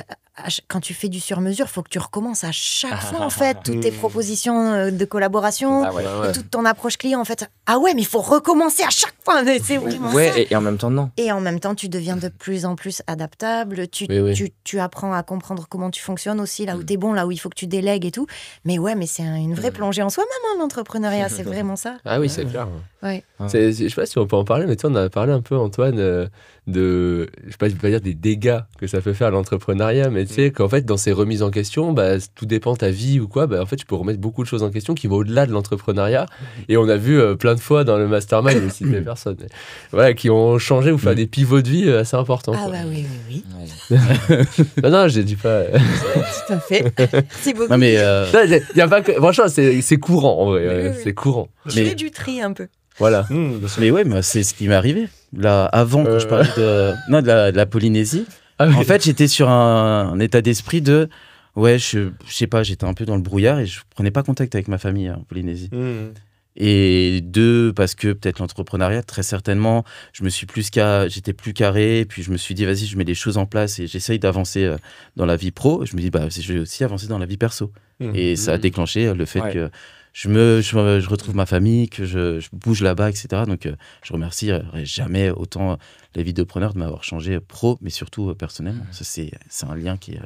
quand tu fais du sur-mesure, il faut que tu recommences à chaque fois, en fait, toutes tes propositions de collaboration, et toute ton approche client, en fait. Ah ouais, mais il faut recommencer à chaque fois. C'est vraiment ça. Et en même temps, non. Et en même temps, tu deviens de plus en plus adaptable. Tu apprends à comprendre comment tu fonctionnes aussi, là où tu es bon, là où il faut que tu délègues et tout. Mais ouais, mais c'est une vraie plongée en soi-même, l'entrepreneuriat. C'est vraiment ça. Ah oui, c'est clair. Ouais. Je sais pas si on peut en parler, mais tu sais, on a parlé un peu, Antoine, je sais pas, je vais pas dire des dégâts que ça peut faire à l'entrepreneuriat, mais tu sais qu'en fait, dans ces remises en question, tout dépend de ta vie ou quoi, en fait, tu peux remettre beaucoup de choses en question qui vont au-delà de l'entrepreneuriat. Et on a vu plein de fois dans le mastermind aussi des personnes qui ont changé ou fait des pivots de vie assez importants. Ah quoi. bah oui. Non, je dis pas. Tout à fait. C'est beaucoup. Non, mais. Y a pas que... Franchement, c'est courant en vrai. C'est courant. Je fais du tri un peu. Voilà. Mais ouais, mais c'est ce qui m'est arrivé. Là, avant, quand je parlais de la Polynésie, en fait, j'étais sur un état d'esprit de. Ouais, je sais pas, j'étais un peu dans le brouillard et je prenais pas contact avec ma famille en Polynésie. Et parce que peut-être l'entrepreneuriat, très certainement, j'étais plus carré, puis je me suis dit, vas-y, je mets les choses en place et j'essaye d'avancer dans la vie pro. Je me dis, je vais aussi avancer dans la vie perso. Et ça a déclenché le fait que je retrouve ma famille, que je bouge là-bas, etc. Donc, je remercierai jamais autant les vidéopreneurs de m'avoir changé pro, mais surtout personnellement. Ça, c'est un lien qui est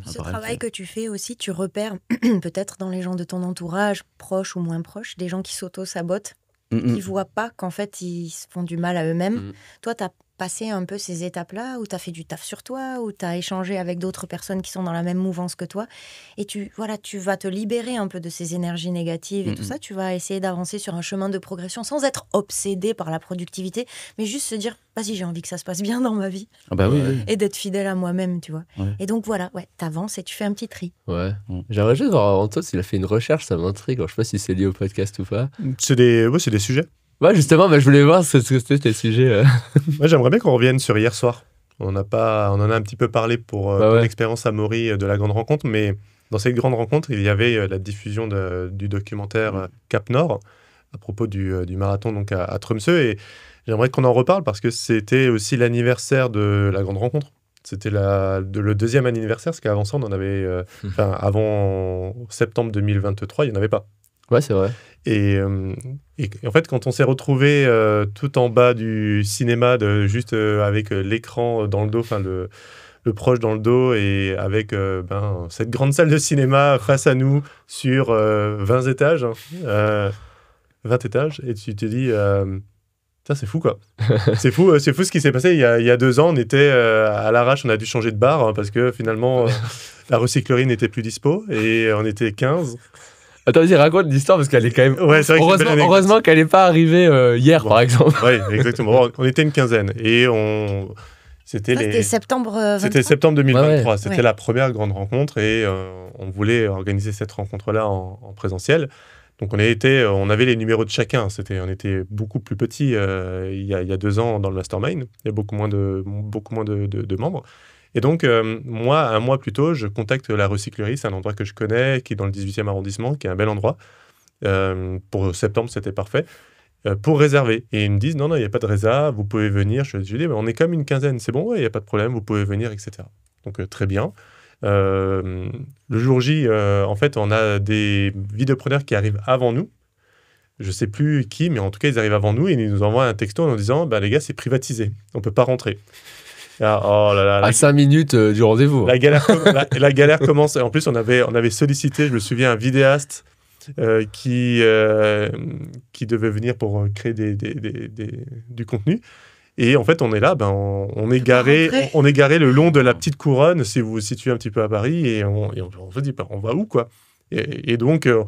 Ce travail que tu fais aussi, tu repères peut-être dans les gens de ton entourage, proches ou moins proches, des gens qui s'auto-sabotent, qui voient pas qu'en fait, ils se font du mal à eux-mêmes. Toi, tu as passé un peu ces étapes-là, où tu as fait du taf sur toi, où tu as échangé avec d'autres personnes qui sont dans la même mouvance que toi, et tu vas te libérer un peu de ces énergies négatives et tout ça, tu vas essayer d'avancer sur un chemin de progression sans être obsédé par la productivité, mais juste se dire, vas-y, j'ai envie que ça se passe bien dans ma vie, Ah bah oui. et d'être fidèle à moi-même, tu vois. Ouais. Et donc voilà, t'avances et tu fais un petit tri. Ouais. J'aimerais juste voir Anto s'il a fait une recherche, ça m'intrigue. Alors, je sais pas si c'est lié au podcast ou pas. C'est des sujets. Ouais, justement, bah, je voulais voir ce que c'était tes sujets. Moi, j'aimerais bien qu'on revienne sur hier soir. On en a un petit peu parlé pour l'expérience à Maury de la grande rencontre, mais dans cette grande rencontre, il y avait la diffusion du documentaire Cap Nord à propos du marathon donc à Tromsø, et j'aimerais qu'on en reparle parce que c'était aussi l'anniversaire de la grande rencontre. C'était le deuxième anniversaire, parce qu'avant ça, on en avait... avant septembre 2023, il n'y en avait pas. Ouais, c'est vrai. Et en fait, quand on s'est retrouvé tout en bas du cinéma, juste avec l'écran dans le dos, enfin le proche dans le dos, et avec cette grande salle de cinéma face à nous sur 20 étages, 20 étages, et tu te dis, putain, c'est fou quoi. c'est fou ce qui s'est passé. Il y a 2 ans, on était à l'arrache, on a dû changer de bar parce que finalement, la recyclerie n'était plus dispo, et on était 15. Attends, vas-y, raconte l'histoire parce qu'elle est quand même. Ouais, c'est vrai heureusement qu'elle n'est pas arrivée hier, par exemple. Oui, exactement. On était une quinzaine et C'était septembre 23. C'était septembre 2023. Ouais. C'était la première grande rencontre, et on voulait organiser cette rencontre-là en présentiel. Donc on avait les numéros de chacun. On était beaucoup plus petits il y a 2 ans dans le mastermind. Il y a beaucoup moins de membres. Et donc, moi, un mois plus tôt, je contacte la recyclerie. C'est un endroit que je connais, qui est dans le 18e arrondissement, qui est un bel endroit. Pour septembre, c'était parfait. Pour réserver. Et ils me disent, non, il n'y a pas de résa, vous pouvez venir. Je dis, mais on est comme une quinzaine, c'est bon, ouais, il n'y a pas de problème, vous pouvez venir, etc. Donc, très bien. Le jour J, en fait, on a des vidéopreneurs qui arrivent avant nous. Je ne sais plus qui, mais en tout cas, ils arrivent avant nous, et ils nous envoient un texto en nous disant, les gars, c'est privatisé, on ne peut pas rentrer. À 5 minutes du rendez-vous. La galère commence. En plus, on avait sollicité, je me souviens, un vidéaste qui devait venir pour créer du contenu. Et en fait, on est là, on est garé le long de la petite couronne, si vous vous situez un petit peu à Paris, et on se dit, on va où, quoi. Et donc, je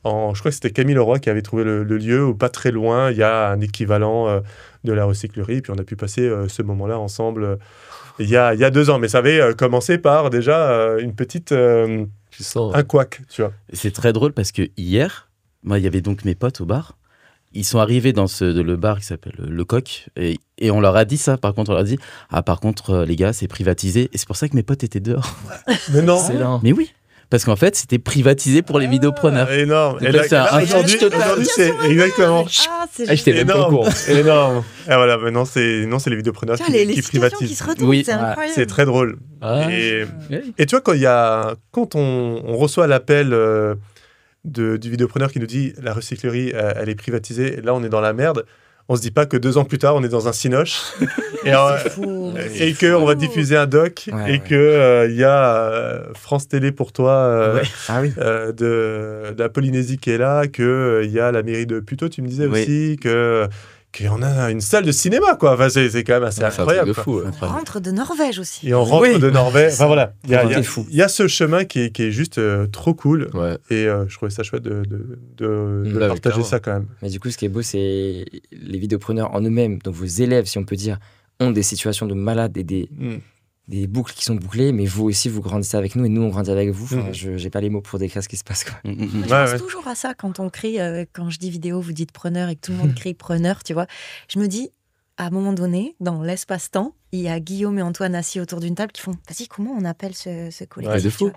crois que c'était Camille Leroy qui avait trouvé le lieu, où pas très loin, il y a un équivalent de la recyclerie, puis on a pu passer ce moment-là ensemble il y a 2 ans. Mais ça avait commencé par déjà une petite... un couac, tu vois. C'est très drôle parce que hier, moi, il y avait donc mes potes au bar. Ils sont arrivés dans le bar qui s'appelle Le Coq, et on leur a dit ça. Par contre, on leur a dit, par contre, les gars, c'est privatisé. Et c'est pour ça que mes potes étaient dehors. Mais non. Mais oui. Parce qu'en fait, c'était privatisé pour les vidéopreneurs. Énorme. Et là, aujourd'hui, c'est exactement. J'étais même pas au courant. Énorme. Et voilà, maintenant, c'est les vidéopreneurs qui privatisent. Qui se retrouvent, c'est incroyable. C'est très drôle. Et tu vois, quand on reçoit l'appel du vidéopreneur qui nous dit la recyclerie, elle est privatisée, là, on est dans la merde. On se dit pas que 2 ans plus tard, on est dans un cinoche et qu'on va diffuser un doc et qu'il y a France Télé pour toi de la Polynésie qui est là, qu'il y a la mairie de Puteaux, tu me disais aussi, qu'il y en a une salle de cinéma, quoi. Enfin, c'est quand même assez incroyable. C'est fou. On rentre de Norvège aussi. Et on rentre de Norvège. Enfin voilà, il y a ce chemin qui est juste trop cool. Ouais. Et je trouvais ça chouette de partager ça quand même. Mais du coup, ce qui est beau, c'est les vidéopreneurs en eux-mêmes, donc vos élèves, si on peut dire, ont des situations de malades et des boucles qui sont bouclées, mais vous aussi, vous grandissez avec nous et nous, on grandit avec vous. Enfin, j'ai pas les mots pour décrire ce qui se passe, quoi. Je pense toujours à ça quand on crie, quand je dis vidéo, vous dites preneur et que tout le monde crie preneur, tu vois. Je me dis, à un moment donné, dans l'espace-temps, il y a Guillaume et Antoine assis autour d'une table qui font, vas-y, comment on appelle ce collectif, c'est fou.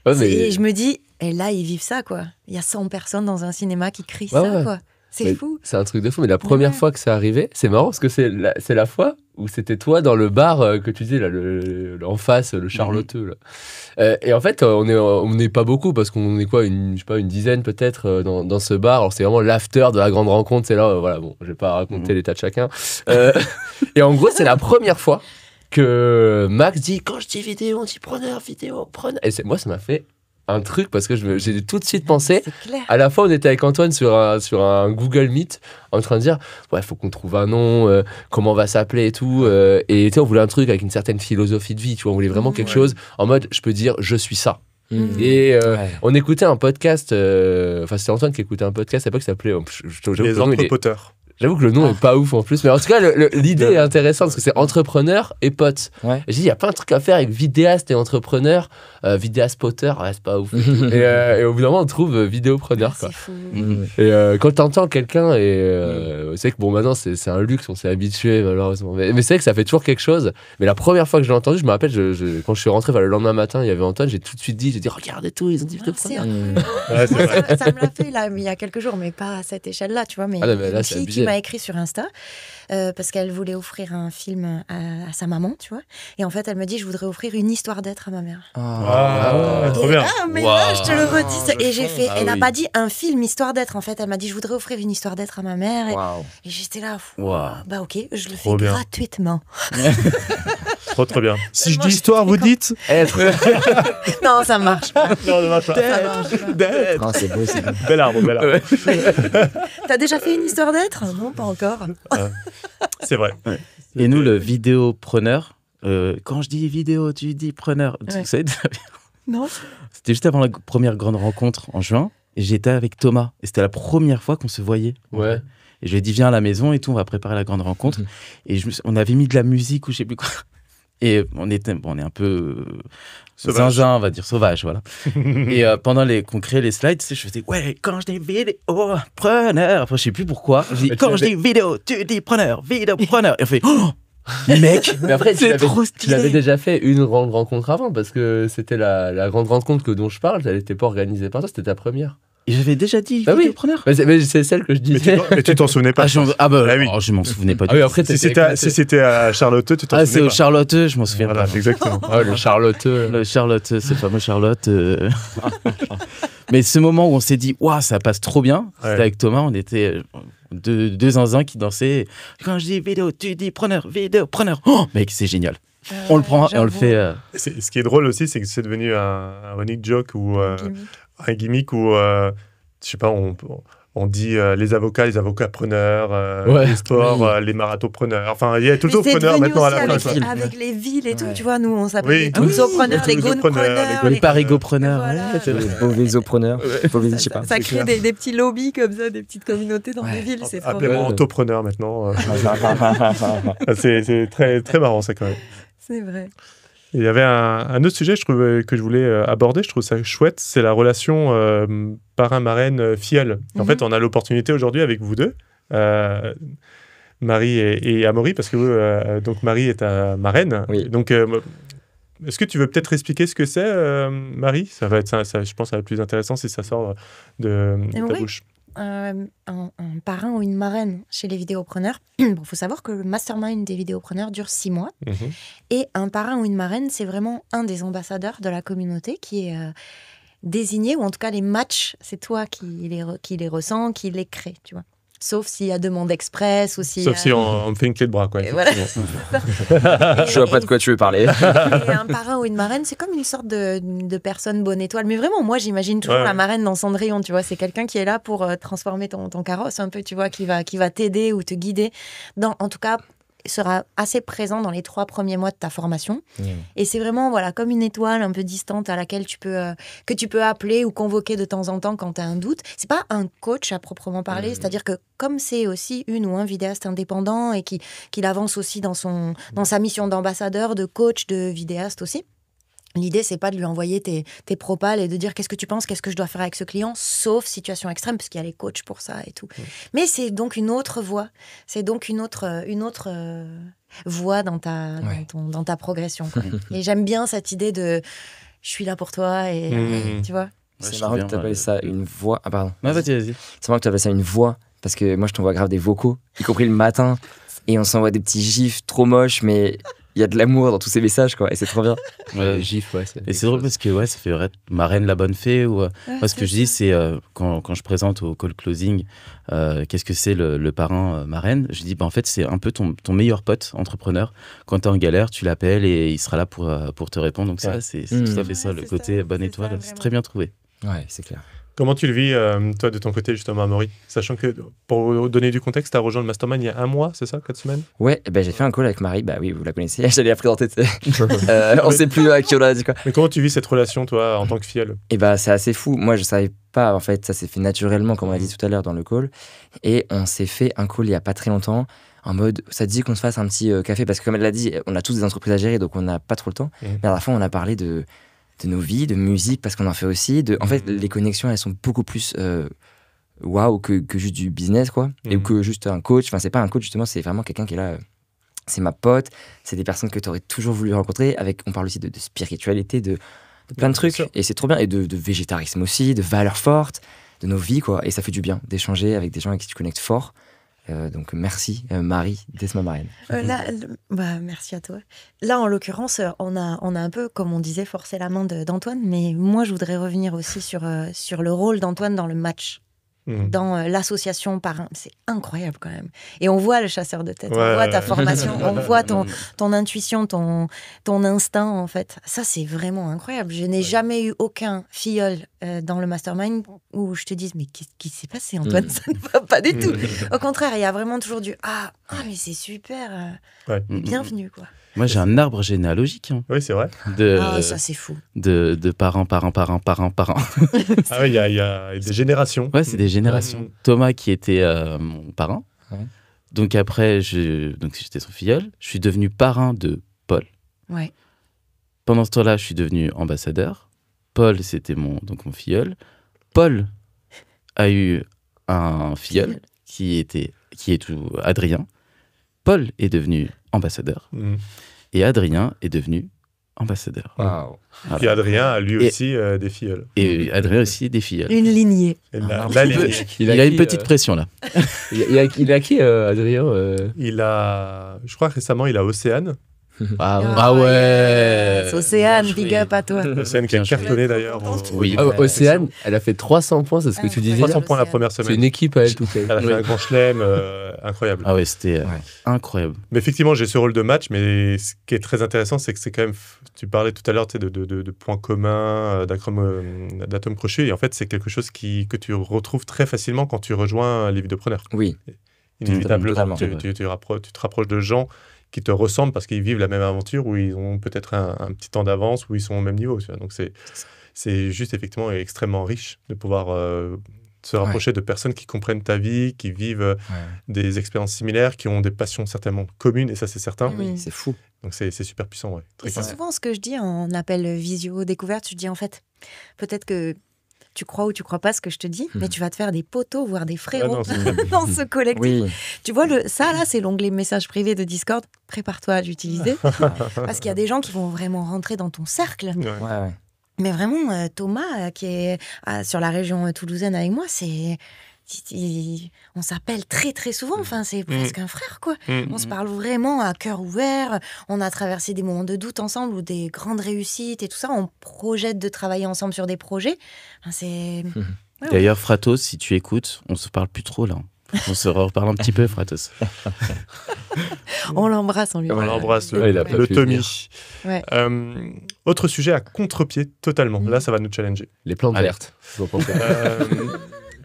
Et je me dis, et là, ils vivent ça, quoi. Il y a 100 personnes dans un cinéma qui crient ça, quoi. C'est Mais fou. C'est un truc de fou. Mais la première Ouais. fois que c'est arrivé, c'est marrant parce que c'est la fois où c'était toi dans le bar que tu disais, là, en face, le Charlotteux. Là. Et en fait, on n'est pas beaucoup parce qu'on est quoi, je sais pas, une dizaine peut-être dans ce bar. Alors, c'est vraiment l'after de la grande rencontre. C'est là, voilà, bon, je vais pas raconter l'état de chacun. Et en gros, c'est la première fois que Max dit, quand je dis vidéo, on dit preneur. Et moi, ça m'a fait un truc parce que j'ai tout de suite pensé. C'est clair. À la fois, on était avec Antoine sur un Google Meet en train de dire ouais, faut qu'on trouve un nom, comment on va s'appeler et tout. Et tu sais, on voulait un truc avec une certaine philosophie de vie. Tu vois, on voulait vraiment quelque chose en mode je peux dire je suis ça. Et on écoutait un podcast. Enfin, c'était Antoine qui écoutait un podcast à l'époque qui s'appelait Les entrepoteurs. J'avoue que le nom est pas ouf en plus, mais en tout cas, l'idée est intéressante parce que c'est entrepreneur et pote. Ouais. Et j'ai dit, il y a pas un truc à faire avec vidéaste et entrepreneur, vidéaste potter, ouais, c'est pas ouf. et au bout d'un moment, on trouve vidéopreneur. Quoi. C'est fou. Et quand t'entends quelqu'un, c'est que bon, maintenant c'est un luxe, on s'est habitué malheureusement. Mais c'est vrai que ça fait toujours quelque chose. Mais la première fois que je l'ai entendu, je me rappelle, quand je suis rentré, le lendemain matin, il y avait Antoine, j'ai tout de suite dit, regardez tout, ils ont dit vidéopreneur. Ouais, c'est vrai. Ça me l'a fait là, il y a quelques jours, mais pas à cette échelle-là, tu vois. Mais, Ah non, mais là, une c'est fille abusé. qui m'a écrit sur Insta parce qu'elle voulait offrir un film à sa maman, tu vois. Et en fait, elle me dit, je voudrais offrir une histoire d'être à ma mère. Ah, trop bien. Ah, mais là, je te le redis. le Et j'ai fond. fait, Ah elle n'a oui. pas dit un film histoire d'être. En fait, elle m'a dit, je voudrais offrir une histoire d'être à ma mère. Waouh. Et j'étais là, Waouh. bah ok, je le Trop fais bien. gratuitement. Trop bien. Si je Moi, dis je histoire, vous dites Non, ça marche pas. Non, ça marche pas. Ça marche pas. Non, c'est beau, c'est beau. Bel arbre, bel arbre. T'as déjà fait une histoire d'être? Non, pas encore. C'est vrai. Et nous, le vidéopreneur, quand je dis vidéo, tu dis preneur. Ouais. Tu sais, Non. c'était juste avant la première grande rencontre en juin. Et j'étais avec Thomas. Et c'était la première fois qu'on se voyait. Ouais. Et je lui ai dit, viens à la maison et tout, on va préparer la grande rencontre. Et on avait mis de la musique ou je sais plus quoi. Et on est un peu Sauvage. zinzin, on va dire sauvage, voilà. Et pendant qu'on créait les slides, tu sais, je faisais, ouais, quand je dis vidéo, preneur. Enfin, je sais plus pourquoi. Je dis, quand je dis vidéo, tu dis preneur, vidéo, preneur. Et on fait, oh, mec, Mais après, c'est trop tu l'avais stylé. déjà fait une grande rencontre avant parce que c'était la grande rencontre dont je parle, elle n'était pas organisée par toi, c'était ta première. Et j'avais déjà dit Bah oui. vidéopreneur. Mais c'est celle que je disais. Mais tu t'en souvenais pas. Ah bah, oui. je m'en souvenais pas Ah du oui, tout. après, Si c'était à Charlotte, tu t'en Ah, c'est souvenais au pas. Charlotte, je m'en souviens Voilà, pas. exactement. Ah, le Charlotteux. Le Charlotte, c'est le fameux Charlotte. Mais ce moment où on s'est dit, waouh, ça passe trop bien, Ouais. c'était avec Thomas, on était deux zinzins qui dansaient. Quand je dis vidéo, tu dis preneur, vidéo, preneur. Oh, mec, c'est génial. On le prend et on le J'avoue. fait. Ce qui est drôle aussi, c'est que c'est devenu un running joke ou Gimmick. un gimmick où, je sais pas, on dit les avocats preneurs, Ouais. les sports, Oui. les marathopreneurs. Enfin, il y a tout le Mais temps c'est preneur devenu maintenant à aussi la fin. avec, quoi. avec les villes et tout, Ouais. tu vois, nous on s'appelle Oui. les Toulouse-preneurs, Oui, les les Gaune-preneurs, les Les Parigo-preneurs. Ah, Voilà. Les beaux vaisopreneurs. Beaux vaisopreneurs, je sais pas. Ça crée des petits lobbies comme ça, des petites communautés dans les villes, c'est trop Appelez-moi bien. entrepreneur maintenant. C'est très, très marrant ça quand même. C'est vrai. Il y avait un autre sujet que je voulais aborder, je trouve ça chouette, c'est la relation parrain-marraine-filleule. En Mhm. fait, on a l'opportunité aujourd'hui avec vous deux, Marie et Amaury, parce que donc Marie est ta marraine. Oui. Donc, est-ce que tu veux peut-être expliquer ce que c'est, Marie? Ça va être ça, je pense que ça va être plus intéressant si ça sort de ta Oui. bouche. Un parrain ou une marraine chez les vidéopreneurs. Il faut savoir que le mastermind des vidéopreneurs dure 6 mois. Mhm. Et un parrain ou une marraine, c'est vraiment un des ambassadeurs de la communauté qui est désigné, ou en tout cas les matchs, c'est toi qui les ressens, qui les crée, tu vois. Sauf s'il y a demande express ou s'il y Sauf a- si on me fait une clé de bras, quoi. Et voilà. effectivement. Je vois pas de quoi tu veux parler. Et un parrain ou une marraine, c'est comme une sorte de personne bonne étoile. Mais vraiment, moi, j'imagine toujours Ouais. la marraine dans Cendrillon, tu vois. C'est quelqu'un qui est là pour transformer ton carrosse un peu, tu vois, qui va t'aider ou te guider. En tout cas, sera assez présent dans les 3 premiers mois de ta formation. Et c'est vraiment voilà, comme une étoile un peu distante à laquelle que tu peux appeler ou convoquer de temps en temps quand tu as un doute. C'est pas un coach à proprement parler, c'est-à-dire que comme c'est aussi une ou un vidéaste indépendant et qu'il avance aussi dans sa mission d'ambassadeur, de coach, de vidéaste aussi, l'idée, c'est pas de lui envoyer tes propals et de dire qu'est-ce que tu penses, qu'est-ce que je dois faire avec ce client, sauf situation extrême, parce qu'il y a les coachs pour ça et tout. Mais c'est donc une autre voie. C'est donc une autre voie dans ta progression, quoi. Et j'aime bien cette idée de je suis là pour toi et tu vois. C'est je marrant que reviens, tu appelles ça une voix. Ah, pardon. Ouais, vas-y. C'est marrant que tu appelles ça une voix Parce que moi, je t'envoie grave des vocaux, y compris le matin, et on s'envoie des petits gifs trop moches, mais il y a de l'amour dans tous ces messages, quoi, et c'est trop bien. Ouais. Gif, ouais. Et c'est drôle parce que ouais, ça fait vrai, marraine la bonne fée. Ou, moi, ce que je dis, c'est quand je présente au call closing, qu'est-ce que c'est le parrain marraine, je dis, en fait, c'est un peu ton meilleur pote entrepreneur. Quand tu es en galère, tu l'appelles et il sera là pour te répondre. Donc, ça, c'est tout à fait ça, le c'est côté ça, bonne c'est étoile. ça, C'est vraiment. très bien trouvé. Ouais, c'est clair. Comment tu le vis, toi, de ton côté, justement, Amaury? Sachant que, pour donner du contexte, tu as rejoint le Mastermind il y a 1 mois, c'est ça, 4 semaines? Ouais, ben, j'ai fait un call avec Marie, bah oui, vous la connaissez, j'allais la présenter. On sait plus à qui on l'a dit quoi. Mais comment tu vis cette relation, toi, en tant que filleul? Et bah c'est assez fou. Moi, je savais pas, en fait, ça s'est fait naturellement, comme on l'a dit tout à l'heure dans le call. Et on s'est fait un call il y a pas très longtemps, en mode, ça te dit qu'on se fasse un petit café, parce que comme elle l'a dit, on a tous des entreprises à gérer, donc on n'a pas trop le temps. Mais à la fin, on a parlé de nos vies, de musique, parce qu'on en fait aussi. En fait, les connexions, elles sont beaucoup plus waouh que juste du business, quoi. Et que juste un coach. Enfin, c'est pas un coach, justement, c'est vraiment quelqu'un qui est là. C'est ma pote, c'est des personnes que tu aurais toujours voulu rencontrer. On parle aussi de spiritualité, de plein de trucs. sûr. Et c'est trop bien. Et de végétarisme aussi, de valeurs fortes, de nos vies, quoi. Et ça fait du bien d'échanger avec des gens avec qui tu connectes fort. Donc merci Marie Desma Marraine. Merci à toi. Là, en l'occurrence, on a un peu, comme on disait, forcé la main d'Antoine, mais moi, je voudrais revenir aussi sur le rôle d'Antoine dans le match, dans l'association parrain. C'est incroyable quand même. Et on voit le chasseur de tête, on voit ta formation, on voit ton intuition, ton instinct, en fait. Ça, c'est vraiment incroyable. Je n'ai jamais eu aucun filleul dans le mastermind où je te dise, mais qu'est-ce qui s'est passé, Antoine? Ça ne va pas du tout. Au contraire, il y a vraiment toujours du mais c'est super. Bienvenue, quoi. Moi, j'ai un arbre généalogique. Hein, Oui, c'est vrai. Ça, c'est fou. De parents. Ah oui, il y a des générations. Ouais, c'est des générations. Thomas qui était mon parrain. Ouais. Donc après, j'étais son filleul. Je suis devenu parrain de Paul. Ouais. Pendant ce temps-là, je suis devenu ambassadeur. Paul, c'était mon filleul. Paul a eu un filleul qui est Adrien. Paul est devenu ambassadeur. Et Adrien est devenu ambassadeur. Waouh. Voilà. Puis Adrien a lui aussi des filleuls. Et Adrien aussi des filleuls. Une lignée. Et Il a une petite pression là. Il a qui, Adrien il a, je crois récemment, il a Océane. Ah ouais. C'est Océane, big up à toi. Océane qui a Bien cartonné d'ailleurs. Oui. Océane, elle a fait 300 points, c'est ce que tu disais. 300 points la première C'est semaine. une équipe à elle toute seule. Elle a fait un grand chelem incroyable. Ah ouais, c'était incroyable. Mais effectivement, j'ai ce rôle de match, mais ce qui est très intéressant, c'est que c'est quand même. Tu parlais tout à l'heure de points communs, d'atomes crochus, et en fait, c'est quelque chose que tu retrouves très facilement quand tu rejoins les vidéopreneurs. Oui. Inévitablement, Totalement. tu te rapproches de gens qui te ressemblent parce qu'ils vivent la même aventure, où ils ont peut-être un petit temps d'avance, où ils sont au même niveau. Tu vois. Donc, c'est juste effectivement extrêmement riche de pouvoir se rapprocher de personnes qui comprennent ta vie, qui vivent des expériences similaires, qui ont des passions certainement communes, et ça, c'est certain. Oui, c'est fou. Donc, c'est super puissant. Ouais. Très Et c'est clair. souvent ce que je dis en appel visio découverte. Je dis en fait, peut-être que tu crois ou tu crois pas ce que je te dis, mais tu vas te faire des potos, voire des frérots non, dans ce collectif. Oui. Tu vois, ça là, c'est l'onglet messages privés de Discord. Prépare-toi à l'utiliser. Parce qu'il y a des gens qui vont vraiment rentrer dans ton cercle. Ouais. Ouais. Mais vraiment, Thomas, qui est sur la région toulousaine avec moi, on s'appelle très très souvent. Enfin, c'est presque un frère, quoi. On se parle vraiment à cœur ouvert. On a traversé des moments de doute ensemble ou des grandes réussites et tout ça. On projette de travailler ensemble sur des projets. Enfin, c'est... Ouais, D'ailleurs, Fratos, si tu écoutes, on se parle plus trop là. On se reparle un petit peu, Fratos. on l'embrasse, on lui On l'embrasse, Ouais, il a pas le pu Tommy. Ouais. Autre sujet à contre-pied totalement. Là, ça va nous challenger. Les plantes Allez. vertes. Je vois pas pourquoi.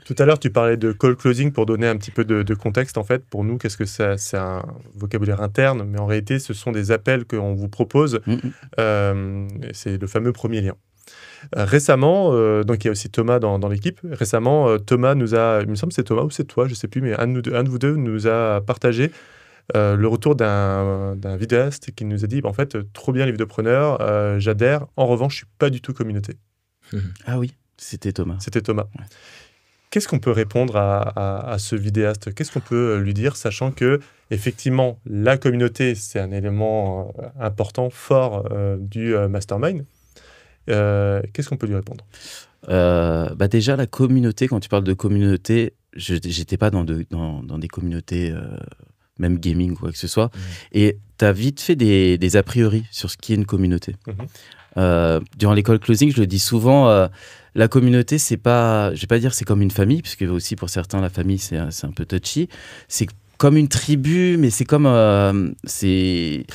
Tout à l'heure, tu parlais de call closing pour donner un petit peu de contexte. En fait, pour nous, qu'est-ce que c'est un vocabulaire interne, mais en réalité, ce sont des appels qu'on vous propose. C'est le fameux premier lien. Récemment, donc il y a aussi Thomas dans l'équipe. Récemment, Thomas nous a, il me semble que c'est Thomas ou c'est toi, je ne sais plus, mais un de vous deux nous a partagé le retour d'un vidéaste qui nous a dit, en fait, trop bien les vidéopreneurs, j'adhère. En revanche, je suis pas du tout communauté. Ah oui, c'était Thomas. C'était Thomas. Ouais. Qu'est-ce qu'on peut répondre à ce vidéaste? Qu'est-ce qu'on peut lui dire, sachant que effectivement la communauté c'est un élément important, fort du mastermind. Qu'est-ce qu'on peut lui répondre? Déjà, la communauté, quand tu parles de communauté, j'étais pas dans des communautés, même gaming ou quoi que ce soit. Et tu as vite fait des a priori sur ce qui est une communauté. Durant l'école closing, je le dis souvent, la communauté, c'est pas, je vais pas dire c'est comme une famille, puisque aussi pour certains, la famille, c'est un peu touchy. C'est comme une tribu, mais c'est comme... il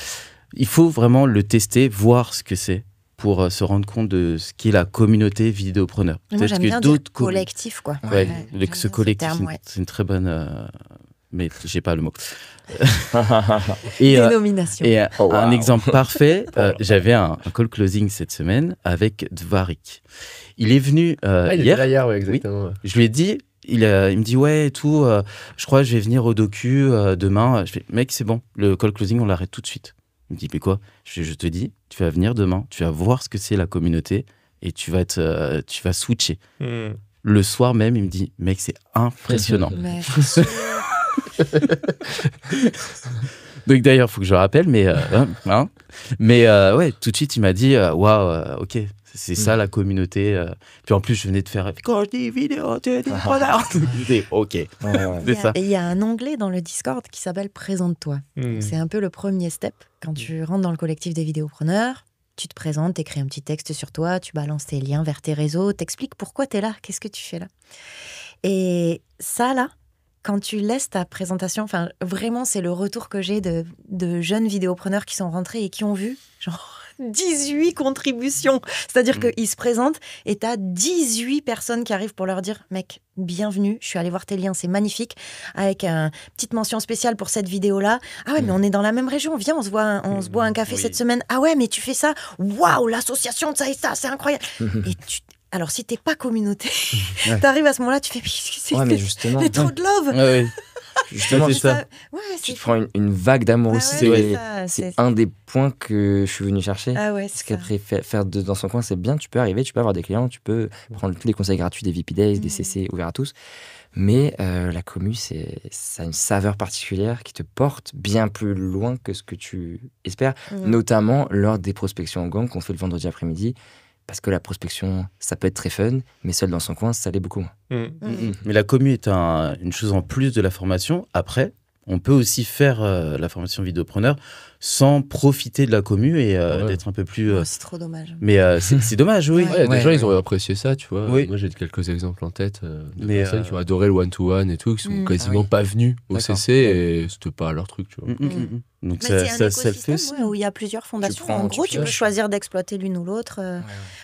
faut vraiment le tester, voir ce que c'est, pour se rendre compte de ce qu'est la communauté vidéopreneur. Moi, j'aime bien dire collectif, quoi. Ouais, Ouais, ce collectif, terme, ouais. c'est une très bonne... mais j'ai pas le mot. Et, Dénomination. et un exemple parfait, j'avais un call closing cette semaine avec Dvarik. Il est venu il hier. était là hier, ouais, exactement. Oui. Je lui ai dit, il me dit ouais et tout, je crois que je vais venir au docu demain. Je fais, mec, c'est bon, le call closing, on l'arrête tout de suite. Il me dit, mais quoi? Je te dis, tu vas venir demain, tu vas voir ce que c'est la communauté et tu vas switcher. Le soir même, il me dit, mec, c'est impressionnant. Mais c'est sûr. Donc d'ailleurs, il faut que je le rappelle, mais ouais, tout de suite, il m'a dit, waouh, ok, c'est ça la communauté. Puis en plus, je venais de faire, quand je dis vidéo, tu es des preneurs. Ok, c'est ça. Il y a un onglet dans le Discord qui s'appelle Présente-toi. C'est un peu le premier step. Quand tu rentres dans le collectif des vidéopreneurs, tu te présentes, t'écris un petit texte sur toi, tu balances tes liens vers tes réseaux, t'expliques pourquoi t'es là, qu'est-ce que tu fais là. Et ça, là, quand tu laisses ta présentation, enfin, vraiment, c'est le retour que j'ai de jeunes vidéopreneurs qui sont rentrés et qui ont vu, genre, 18 contributions. C'est-à-dire qu'ils se présentent et t'as 18 personnes qui arrivent pour leur dire « Mec, bienvenue, je suis allée voir tes liens, c'est magnifique. » Avec une petite mention spéciale pour cette vidéo-là. « Ah ouais, mais on est dans la même région. Viens, on se boit un café cette semaine. Ah ouais, mais tu fais ça. Waouh, l'association de ça et ça, c'est incroyable. » Et alors, si t'es pas communauté, t'arrives à ce moment-là, tu fais mais justement, mais trop de love. Ouais. Justement, c'est ça. Ouais, tu te prends une vague d'amour aussi. Ouais, c'est un des points que je suis venu chercher. Ah ouais, parce qu'après, faire dans son coin, c'est bien. Tu peux arriver, tu peux avoir des clients, tu peux prendre tous les conseils gratuits des VP Days, des CC ouverts à tous. Mais la commu, ça a une saveur particulière qui te porte bien plus loin que ce que tu espères, notamment lors des prospections en gang qu'on fait le vendredi après-midi. Parce que la prospection, ça peut être très fun, mais seul dans son coin, ça l'est beaucoup. Mais la commu est une chose en plus de la formation. Après, on peut aussi faire la formation vidéopreneur sans profiter de la commu et d'être un peu plus... c'est trop dommage. Mais c'est dommage, oui. Ouais, des gens, ils ont apprécié ça, tu vois. Oui. Moi, j'ai quelques exemples en tête de Mais, personnes qui ont adoré le one-to-one et tout, qui sont quasiment pas venus au CC et c'était pas leur truc, tu vois. Donc c'est ça un le fait écosystème aussi. où il y a plusieurs fondations. En gros, tu peux choisir d'exploiter l'une ou l'autre.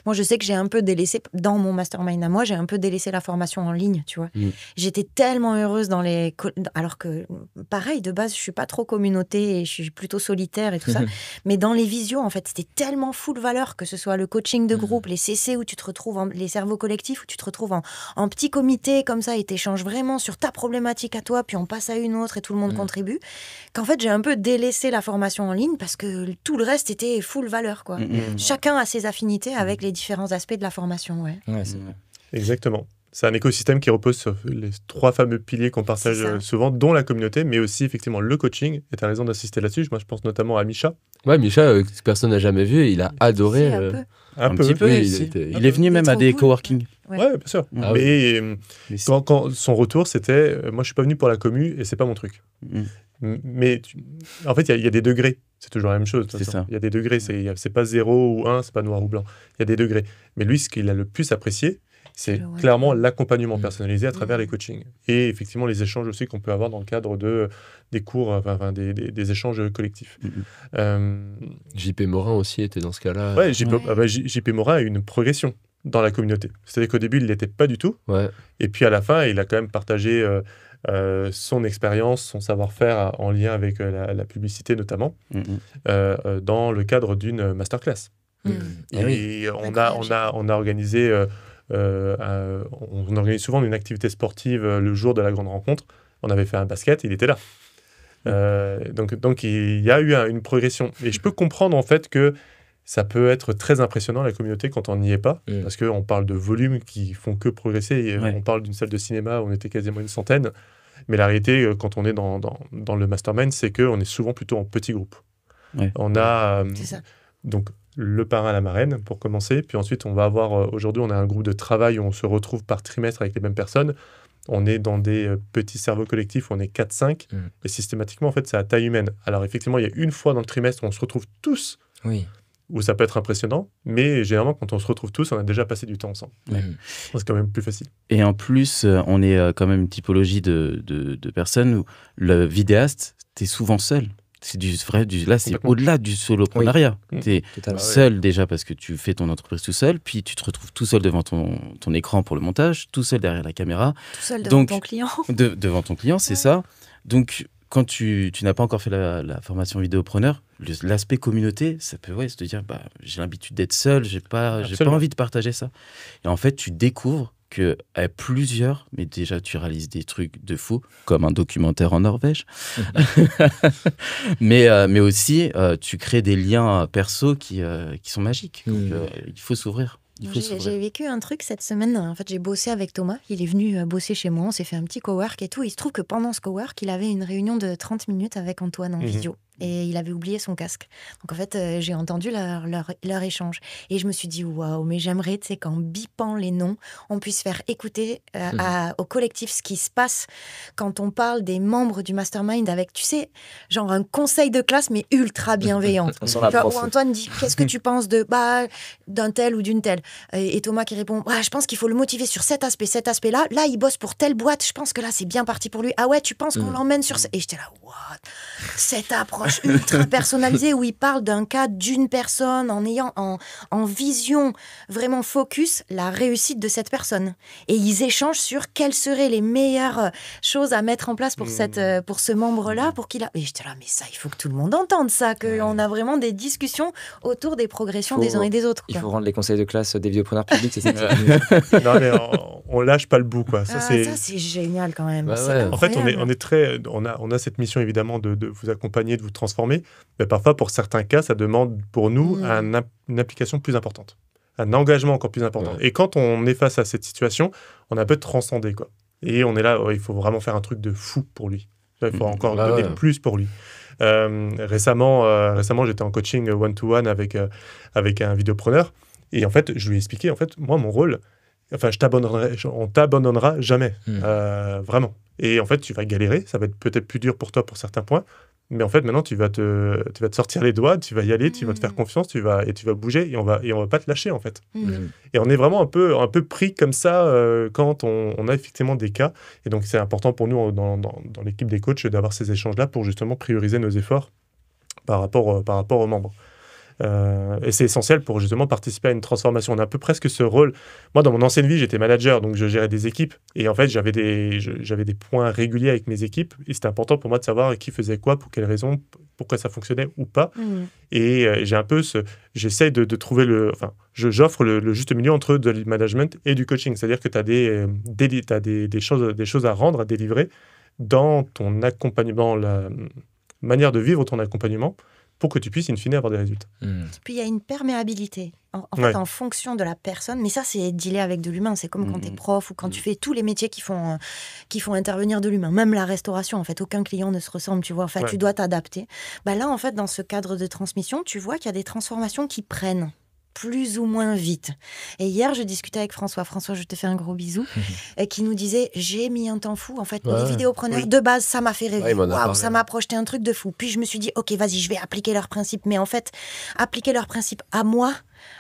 Moi, je sais que j'ai un peu délaissé, dans mon mastermind à moi, j'ai un peu délaissé la formation en ligne, tu vois. J'étais tellement heureuse dans les... Alors que, pareil, de base, je suis pas trop communauté et je suis plutôt solitaire et tout ça. Mais dans les visios, en fait, c'était tellement full valeur, que ce soit le coaching de groupe, les CC où tu te retrouves, les cerveaux collectifs où tu te retrouves en petit comité comme ça et t'échanges vraiment sur ta problématique à toi, puis on passe à une autre et tout le monde contribue, qu'en fait, j'ai un peu délaissé la formation en ligne parce que tout le reste était full valeur, quoi. Chacun a ses affinités avec les différents aspects de la formation, c'est vrai. Exactement. C'est un écosystème qui repose sur les 3 fameux piliers qu'on partage souvent, dont la communauté, mais aussi effectivement le coaching. Et tu as raison d'insister là-dessus. Moi, je pense notamment à Misha. Ouais, Misha, que personne n'a jamais vu, et il a adoré. Un petit peu. Il est venu même à des coworking. Ouais, bien sûr. Mais quand son retour, c'était moi, je suis pas venu pour la commu et c'est pas mon truc. Mais en fait, il y a des degrés. C'est toujours la même chose. Il y a des degrés. C'est pas 0 ou 1, c'est pas noir ou blanc. Il y a des degrés. Mais lui, ce qu'il a le plus apprécié, c'est clairement l'accompagnement personnalisé à travers les coachings. Et effectivement, les échanges aussi qu'on peut avoir dans le cadre des cours, des échanges collectifs. JP Morin aussi était dans ce cas-là. Ouais, JP Morin a eu une progression dans la communauté. C'est-à-dire qu'au début, il ne l'était pas du tout. Ouais. Et puis à la fin, il a quand même partagé son expérience, son savoir-faire en lien avec la publicité notamment, dans le cadre d'une masterclass. Et on a organisé... on organise souvent une activité sportive le jour de la grande rencontre. On avait fait un basket, il était là. Donc il y a eu une progression. Et je peux comprendre en fait que ça peut être très impressionnant la communauté quand on n'y est pas, parce qu'on parle de volumes qui font que progresser. Et on parle d'une salle de cinéma où on était quasiment une centaine. Mais la réalité, quand on est dans le mastermind, c'est qu'on est souvent plutôt en petits groupes. On a donc le parrain, la marraine, pour commencer. Puis ensuite, on va avoir... aujourd'hui, on a un groupe de travail où on se retrouve par trimestre avec les mêmes personnes. on est dans des petits cerveaux collectifs où on est 4-5, et systématiquement, en fait, c'est à taille humaine. Alors, effectivement, il y a une fois dans le trimestre où on se retrouve tous, où ça peut être impressionnant, mais généralement, quand on se retrouve tous, on a déjà passé du temps ensemble. C'est quand même plus facile. Et en plus, on est quand même une typologie de personnes où le vidéaste, t'es souvent seul. C'est là, c'est au-delà du soloprenariat. Tu es seul déjà parce que tu fais ton entreprise tout seul, puis tu te retrouves tout seul devant ton écran pour le montage, tout seul derrière la caméra. Tout seul devant ton client. Devant ton client, c'est ça. Donc, quand tu n'as pas encore fait la formation vidéopreneur, l'aspect communauté, ça peut se te dire, j'ai l'habitude d'être seul, j'ai pas envie de partager ça. Et en fait, tu découvres qu'à plusieurs, mais déjà tu réalises des trucs de fou, comme un documentaire en Norvège, mais aussi tu crées des liens perso qui sont magiques. Donc, il faut s'ouvrir. J'ai vécu un truc cette semaine. En fait, j'ai bossé avec Thomas. Il est venu bosser chez moi. On s'est fait un petit cowork et tout. Il se trouve que pendant ce cowork, il avait une réunion de 30 minutes avec Antoine en visio. Et il avait oublié son casque. Donc en fait, j'ai entendu leur échange. Et je me suis dit, waouh, mais j'aimerais, tu sais, qu'en bipant les noms, on puisse faire écouter au collectif ce qui se passe quand on parle des membres du mastermind avec, tu sais, genre un conseil de classe, mais ultra bienveillant. Où Antoine dit, qu'est-ce que tu penses d'un tel ou d'une telle? Et Thomas qui répond, je pense qu'il faut le motiver sur cet aspect-là. Là, il bosse pour telle boîte. Je pense que là, c'est bien parti pour lui. Ah ouais, tu penses qu'on l'emmène sur ça? Et j'étais là, what? Cette approche ultra personnalisée où il parle d'un cas d'une personne en ayant en vision vraiment focus la réussite de cette personne. Et ils échangent sur quelles seraient les meilleures choses à mettre en place pour ce membre-là, pour qu'il a... Et j'étais là, mais ça, il faut que tout le monde entende ça, qu'on a vraiment des discussions autour des progressions des uns et des autres. Il faut rendre les conseils de classe des vidéopreneurs publics, c'est ça. Non, mais on lâche pas le bout, quoi. Ça, c'est génial quand même. En fait, on a cette mission évidemment de vous accompagner, de vous transformer, mais parfois pour certains cas, ça demande pour nous une application plus importante, un engagement encore plus important. Et quand on est face à cette situation, on a un peu transcendé, quoi. Et on est là, il faut vraiment faire un truc de fou pour lui. Il faut encore donner plus pour lui. Récemment, j'étais en coaching one-to-one avec un vidéopreneur. Et en fait, je lui ai expliqué, moi, mon rôle, on t'abandonnera jamais, vraiment. Et en fait, tu vas galérer, ça va être peut-être plus dur pour toi pour certains points, mais en fait, maintenant, tu vas te sortir les doigts, tu vas y aller, tu vas te faire confiance, tu vas bouger, et on va pas te lâcher, en fait. Et on est vraiment un peu pris comme ça quand on a effectivement des cas. Et donc, c'est important pour nous, dans l'équipe des coachs, d'avoir ces échanges-là pour justement prioriser nos efforts par rapport aux membres. Et c'est essentiel pour justement participer à une transformation. On a un peu presque ce rôle. Moi, dans mon ancienne vie, j'étais manager, donc je gérais des équipes. Et en fait, j'avais des points réguliers avec mes équipes. Et c'était important pour moi de savoir qui faisait quoi, pour quelles raisons, pourquoi ça fonctionnait ou pas. Et j'ai un peu j'essaie de trouver j'offre le juste milieu entre du management et du coaching. C'est-à-dire que tu as des choses à rendre, à délivrer dans ton accompagnement, la manière de vivre ton accompagnement, pour que tu puisses, in fine, avoir des résultats. Puis, il y a une perméabilité, en fonction de la personne. Mais ça, c'est dealer avec de l'humain. C'est comme quand tu es prof ou quand tu fais tous les métiers qui font intervenir de l'humain. Même la restauration, en fait, aucun client ne se ressemble, tu vois. Tu dois t'adapter. Là, en fait, dans ce cadre de transmission, tu vois qu'il y a des transformations qui prennent plus ou moins vite. Et hier, je discutais avec François. François, je te fais un gros bisou. Qui nous disait, j'ai mis un temps fou. En fait, les vidéopreneurs, de base, ça m'a fait rêver. Waouh, ça m'a projeté un truc de fou. Puis je me suis dit, ok, vas-y, je vais appliquer leurs principes. Mais en fait, appliquer leurs principes à moi,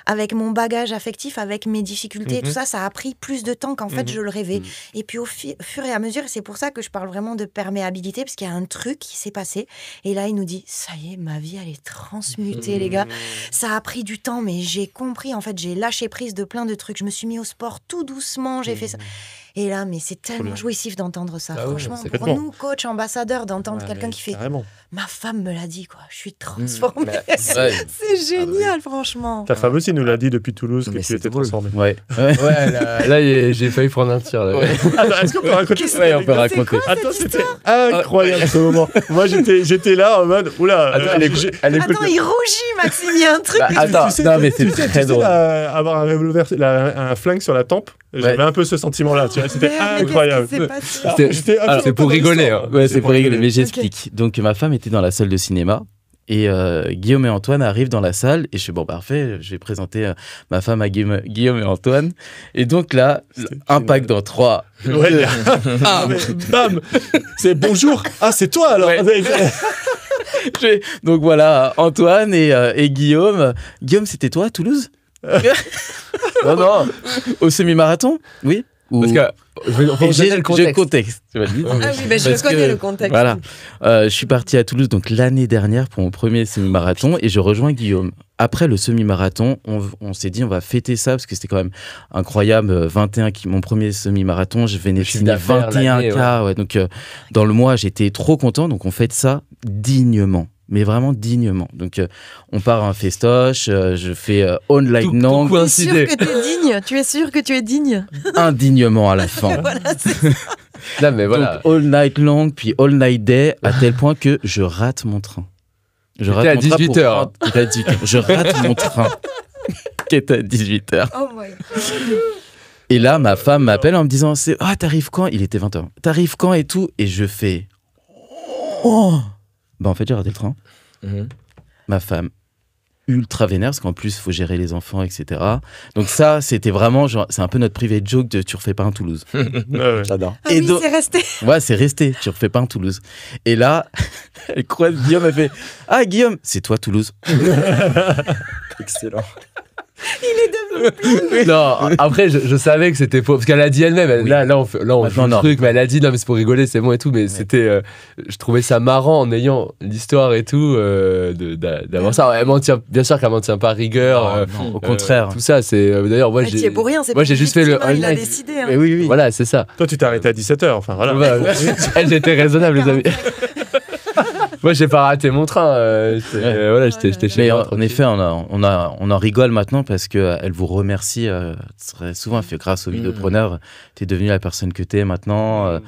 avec mon bagage affectif, avec mes difficultés, tout ça, ça a pris plus de temps qu'en fait je le rêvais. Et puis au fur et à mesure, c'est pour ça que je parle vraiment de perméabilité, parce qu'il y a un truc qui s'est passé. Et là, il nous dit, ça y est, ma vie, elle est transmutée, les gars. Ça a pris du temps, mais j'ai compris. En fait, j'ai lâché prise de plein de trucs. Je me suis mis au sport tout doucement, j'ai fait ça. Et là, mais c'est tellement jouissif d'entendre ça. Franchement, pour nous, coach, ambassadeurs, d'entendre quelqu'un qui fait carrément. Ma femme me l'a dit, quoi. Je suis transformée. C'est génial, franchement. Ta femme aussi nous l'a dit depuis Toulouse que tu étais transformée. Là, j'ai failli prendre un tir. Là. Attends, est-ce qu'on peut raconter ça? On peut raconter. Attends, c'était incroyable ce moment. Moi, j'étais là en mode, oula. Attends, il rougit, Maxime. Il y a un truc. Attends, non, mais c'est très drôle. Avoir un revolver, un flingue sur la tempe. J'avais un peu ce sentiment-là, tu vois, c'était incroyable. C'est pour rigoler. C'est pour rigoler, mais j'explique. Donc ma femme était dans la salle de cinéma Et Guillaume et Antoine arrivent dans la salle et je fais bon parfait, je vais présenter ma femme à Guillaume et Antoine. Et donc là, impact dans 3, Ouais, 2, ah, mais bam, c'est bonjour. Ah, c'est toi alors. Ouais. Donc voilà, Antoine et Guillaume. Guillaume, c'était toi à Toulouse? Non. Au semi-marathon? Oui. Parce que J'ai le le contexte. contexte. Tu vas le dire. Ah oui, bah, je Parce connais que, le contexte. Voilà. Je suis parti à Toulouse donc l'année dernière pour mon premier semi-marathon et je rejoins Guillaume. Après le semi-marathon, on s'est dit on va fêter ça parce que c'était quand même incroyable. 21 mon premier semi-marathon, je venais de chiffre signer d'affaires, 21K. Ouais, donc dans le mois, j'étais trop content. Donc on fête ça dignement. Mais vraiment dignement. Donc, on part à un festoche, je fais all night long, Tu es sûr que tu es digne. Tu es sûr que tu es digne. indignement à la fin. Voilà, c'est Là, mais voilà. Donc, all night long, puis all night day, à tel point que je rate mon train. Je C'était à 18 heures. Je rate mon train qui est à 18h. Oh my God. Et là, ma femme m'appelle en me disant t'arrives quand? Il était 20h. T'arrives quand et tout? Et je fais oh. Bah en fait, j'ai raté le train. Ma femme, ultra vénère, parce qu'en plus, il faut gérer les enfants, etc. Donc ça, c'était vraiment, genre, c'est un peu notre private joke de tu refais pas un Toulouse. Ouais. J'adore. Ah Et oui, donc- c'est resté. Ouais, c'est resté, tu refais pas un Toulouse. Et là, elle croise Guillaume, elle fait ah Guillaume, c'est toi Toulouse. Excellent. Il est devenu. Non, après, je savais que c'était faux. Parce qu'elle a dit elle-même, Oui. là, on joue Maintenant, le non. truc, mais elle a dit non, mais c'est pour rigoler, c'est bon et tout. Mais c'était. Je trouvais ça marrant en ayant l'histoire et tout, d'avoir ça. Elle m'en tient, bien sûr qu'elle m'en tient pas rigueur. Non, au contraire. Tout ça, c'est. D'ailleurs, moi, Ah, tu y es pour rien. C'est moi, pas j'ai une juste fait le victime, hein, il a all-night. décidé. hein. Mais oui. Voilà, c'est ça. Toi, tu t'es arrêté à 17h. Enfin, voilà. Voilà. Elle, j'étais raisonnable, les amis. Moi, j'ai pas raté mon train. Voilà, j'étais chez Mais moi. en effet, on en rigole maintenant parce qu'elle vous remercie très souvent. Elle fait grâce aux vidéopreneurs, t'es devenu la personne que t'es maintenant.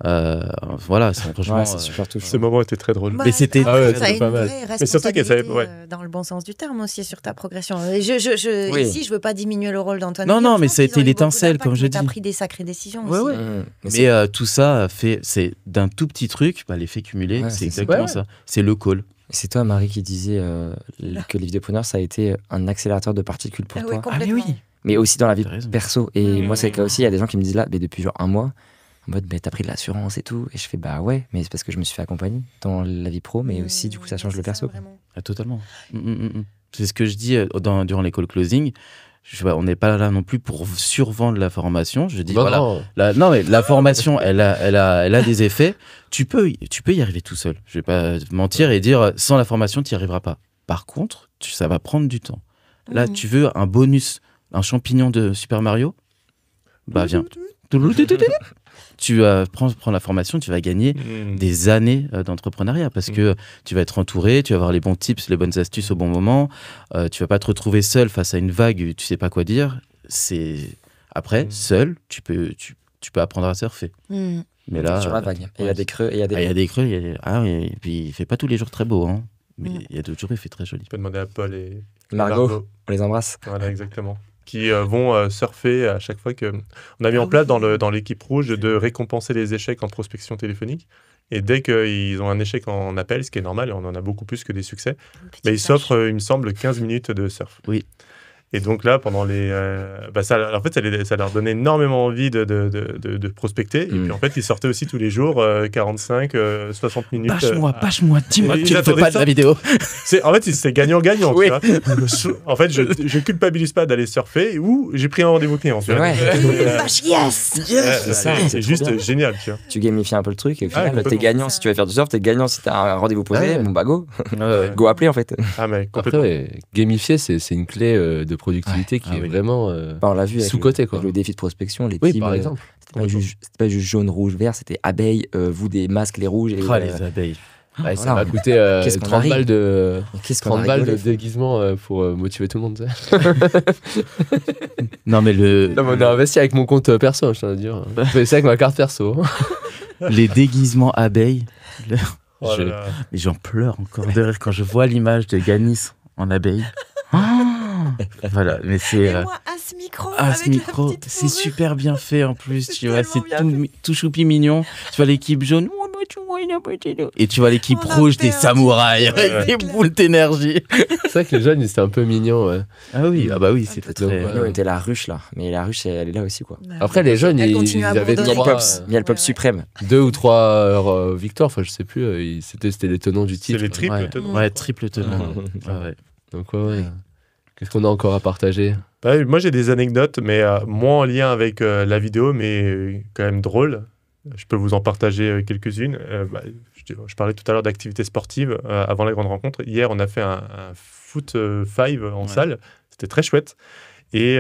Voilà, c'est franchement. Ouais, c'est super touchant. Ce moment était très drôle. Bah, Mais c'était- après, Ah ouais, ça a c'était une pas mal. vraie Mais surtout qu'elle savait- responsabilité, ouais. dans le bon sens du terme aussi sur ta progression. Et Oui. Ici, je veux pas diminuer le rôle d'Antoine. Non, Guillaume, non, je mais pense ça a qu'ils été ont eu beaucoup l'étincelle, d'impact, comme je mais t'as dis. pris des sacrées décisions Ouais, aussi. ouais. Mais Mais tout ça c'est d'un tout petit truc, l'effet cumulé, Ouais, c'est c'est exactement ouais. ça. C'est le call. c'est toi, Marie, qui disait que les vidéopreneurs, ça a été un accélérateur de particules pour Ah toi. oui, complètement. Mais aussi dans la vie T'as raison. perso. Et Mmh. moi, c'est le cas aussi. Il y a des gens qui me disent là, mais depuis genre un mois, en mode, t'as pris de l'assurance et tout. Et je fais, bah ouais, mais c'est parce que je me suis fait accompagner dans la vie pro, mais aussi, du coup, ça change le C'est perso. vraiment. Ah, totalement. C'est ce que je dis durant les call closing. On n'est pas là non plus pour survendre la formation. Je dis Non, voilà. non. Non, mais la formation, elle a des effets. Tu peux y arriver tout seul. Je vais pas mentir et dire sans la formation, tu n'y arriveras pas. Par contre, ça va prendre du temps. Là, Mhm. tu veux un bonus, un champignon de Super Mario? Bah viens. Tu prends la formation, tu vas gagner des années d'entrepreneuriat parce que tu vas être entouré, tu vas avoir les bons tips, les bonnes astuces au bon moment. Tu vas pas te retrouver seul face à une vague, tu sais pas quoi dire. Après, seul, tu peux apprendre à surfer. Mmh. Mais là, Sur la vague. Et il y a des creux et il y a des. il y a des creux, et puis il fait pas tous les jours très beau, hein. Mais Mm. il y a d'autres jours, il fait très joli. Tu peux demander à Paul et Margot, on les embrasse. Voilà, exactement. Qui vont surfer à chaque fois que. On a mis en place dans l'équipe rouge de récompenser les échecs en prospection téléphonique. Et dès qu'ils ont un échec en appel, ce qui est normal, on en a beaucoup plus que des succès, Petite ils tâche. s'offrent, il me semble, 15 minutes de surf. Oui. Et donc là, pendant les. Ça, en fait, ça leur donnait énormément envie de prospecter. Et puis en fait, ils sortaient aussi tous les jours 45, 60 minutes. Bâche-moi, dis-moi Et que tu ils ne fais pas attendaient de la ça. vidéo. En fait, c'est gagnant-gagnant. Oui. Tu vois. En fait, je culpabilise pas d'aller surfer ou j'ai pris un rendez-vous client. Tu vois. Ouais. Vache, yes. c'est ça, c'est C'est trop juste bien. génial. Tu vois. Tu gamifies un peu le truc et au final, complètement. t'es gagnant si tu veux faire du surf, t'es gagnant si t'as un rendez-vous posé. Ouais. Bon, bah go. Ouais. Go appeler en fait. Ah, mais Après, complètement. ouais, gamifier, c'est une clé de productivité qui Ah est oui. vraiment Bah, on l'a vu avec sous-côté, quoi. avec le défi de prospection, les Oui, teams. par exemple. C'était pas juste jaune, rouge, vert, c'était abeille, vous des masques, les rouges. Et, Oh, les abeilles. Ouais, ça voilà. m'a coûté Qu'est-ce qu'on 30 arrive balles de. Qu'est-ce qu'on a 30 balles de rigolé. déguisement pour motiver tout le monde. Tu sais. Non, mais Non, mais on a investi avec mon compte perso, je tiens à dire. Je fais ça avec ma carte perso. les déguisements abeilles, Oh là je- là. mais j'en pleure encore de rire quand je vois l'image de Ganis en abeille. Ah voilà, mais c'est. Et moi, à ce micro, Ah, ce avec micro, la petite c'est fourrure. super bien fait en plus, C'est tu vois, c'est tellement bien tout choupi mignon. Tu vois l'équipe jaune, oh, mais Et tu vois l'équipe On a rouge des perdu. samouraïs avec des boules d'énergie. C'est vrai que les jeunes, ils étaient un peu mignons. Ouais. Ah oui, c'était peu très. trop. Nous, on était la ruche là, mais la ruche, elle est là aussi quoi. Après, les jeunes, Elle ils continue à avaient bourdonner. Miel trois, Pops, Miel Pops Ouais. suprême. 2 ou 3 victoires, enfin, je sais plus. C'était les tenants du C'est titre. les triples Ouais, tenants. ouais, triple tenant. Ouais. Donc, ouais. Qu'est-ce qu'on a encore à partager? Bah, moi, j'ai des anecdotes, mais moins en lien avec la vidéo, mais quand même drôles. Je peux vous en partager quelques-unes. Je parlais tout à l'heure d'activités sportives avant la grande rencontre. Hier, on a fait un foot 5 en salle. C'était très chouette. Et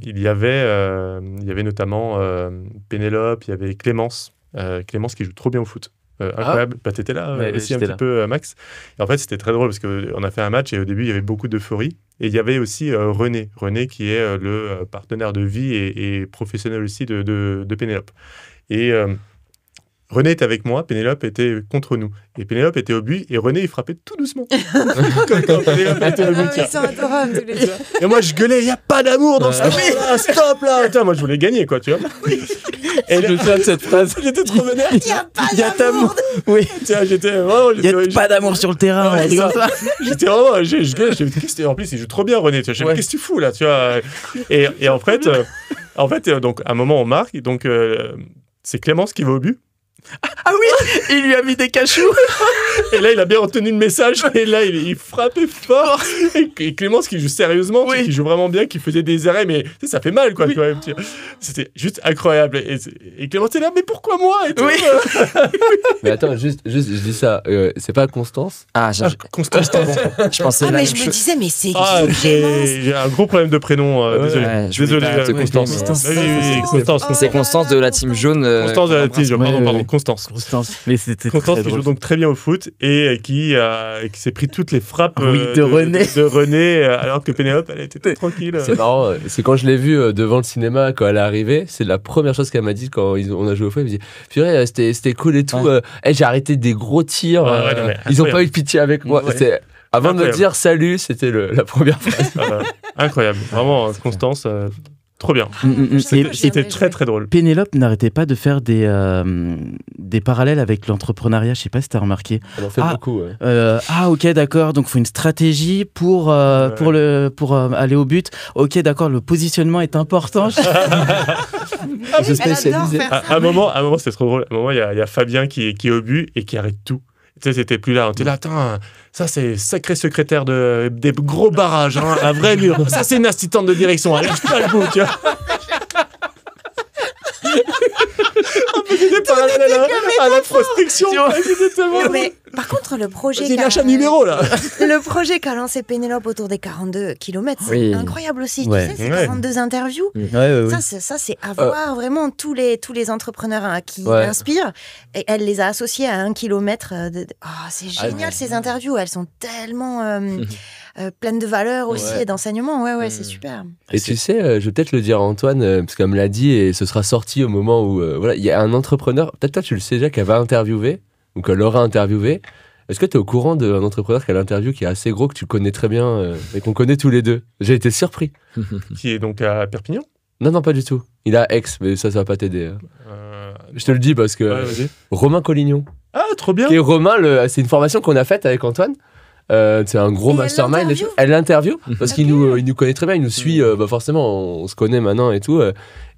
il y avait notamment Pénélope, il y avait Clémence. Clémence qui joue trop bien au foot. Incroyable. Bah, t'étais là Ouais, aussi un j'étais petit là. peu, Max. Et en fait, c'était très drôle parce qu'on a fait un match et au début, il y avait beaucoup d'euphorie. Et il y avait aussi René. René qui est le partenaire de vie et professionnel aussi de Pénélope. Et René était avec moi, Pénélope était contre nous. Et Pénélope était au but et René, il frappait tout doucement. Comme quand Pénélope était au but. Ils sont adorables tous les deux. Et moi, je gueulais, il n'y a pas d'amour dans ça. Stop là. Putain, moi, je voulais gagner, quoi, tu vois. Et Je me souviens de cette phrase. j'étais trop vénère. Il n'y a pas Il y a d'amour. Oui, Tiens, j'étais vraiment. il n'y a pas d'amour sur le terrain. Ouais, un truc ça. comme ça. J'étais vraiment. Je gueulais, qu'est-ce que- en plus, il joue trop bien, René. Tu vois, je me dis, Ouais. qu'est-ce que tu fous là, tu vois. Et en fait, donc, à un moment, on marque. Donc, c'est Clémence qui va au but. Ah oui, il lui a mis des cachous. Et là, il a bien retenu le message. Et là, il frappait fort. Et Clémence qui joue sérieusement, Oui. qui joue vraiment bien, qui faisait des arrêts, mais tu sais, ça fait mal, quoi, quand même. Tu vois. C'était juste incroyable. Et Clémence est là, mais pourquoi moi et tout. Oui. Mais attends, juste, je dis ça. C'est pas Constance? Ah, Constance, pardon. je pensais Ah, la mais même je me chose. disais, mais c'est Ah, qui Clémence j'ai un gros problème de prénom. Désolé. Ouais, je voulais Désolé, pas te couper, Constance. mais- Ah oui, Constance. Oh C'est là Constance là, de la team jaune. Constance de la team, Ouais, pardon, ouais. Constance. Mais c'était Constance très qui joue drôle. donc très bien au foot et qui s'est pris toutes les frappes Oui, de René. de René, alors que Pénélope, elle était toute tranquille. C'est marrant, c'est quand je l'ai vue devant le cinéma quand elle est arrivée, c'est la première chose qu'elle m'a dit quand on a joué au foot. Elle me dit purée, c'était cool et tout. Ouais. J'ai arrêté des gros tirs. Ouais, ouais, non, mais ils ont incroyable. pas eu de pitié avec moi. Ouais. C'est- Avant de me Incroyable. dire salut, c'était la première phrase. Incroyable. Vraiment, Constance, trop bien. C'était très très drôle. Pénélope n'arrêtait pas de faire des parallèles avec l'entrepreneuriat. Je sais pas si tu as remarqué. Elle en fait Ah. beaucoup. Ouais. Ah ok d'accord, donc il faut une stratégie pour aller au but. Ok d'accord, le positionnement est important. Je Elle adore spécialisé. faire À un moment, c'était trop drôle. À un moment, il y a Fabien qui est au but et qui arrête tout. Tu sais, c'était plus là. On était là, attends, ça c'est sacré secrétaire des gros barrages, hein, un vrai mur. Ça c'est une assistante de direction. Elle lâche pas le bout, tu vois. On faisait des parallèles à la prospection. Exactement. Non, mais par contre, le projet Vas-y, lâche un numéro là. le projet qu'a lancé Pénélope autour des 42 km, c'est Oui. incroyable aussi. Ouais. Tu sais, ces Ouais. 42 interviews, Ouais. ça c'est à voir vraiment tous les entrepreneurs hein, qui Ouais. l'inspirent. Et elle les a associés à 1 kilomètre. C'est génial ouais. ces interviews. Elles sont tellement pleines de valeur aussi Ouais. et d'enseignement. Ouais, c'est Mm. super. Et tu sais, je vais peut-être le dire à Antoine, parce qu'elle me l'a dit et ce sera sorti au moment où voilà, il y a un entrepreneur, peut-être toi tu le sais déjà, qu'elle va interviewer, ou qu'elle aura interviewé. Est-ce que tu es au courant d'un entrepreneur qu'elle interview qui est assez gros, que tu connais très bien et qu'on connaît tous les deux? J'ai été surpris. Qui est donc à Perpignan. Non, pas du tout. Il a ex, mais ça va pas t'aider. Je te le dis parce que Ouais, vas-y. Romain Collignon, Ah, trop bien. qui est Romain, c'est une formation qu'on a faite avec Antoine. C'est un gros Et elle mastermind. l'interviewe Elle l'interview parce qu'il Ok. il nous connaît très bien, il nous suit. Forcément, on se connaît maintenant et tout.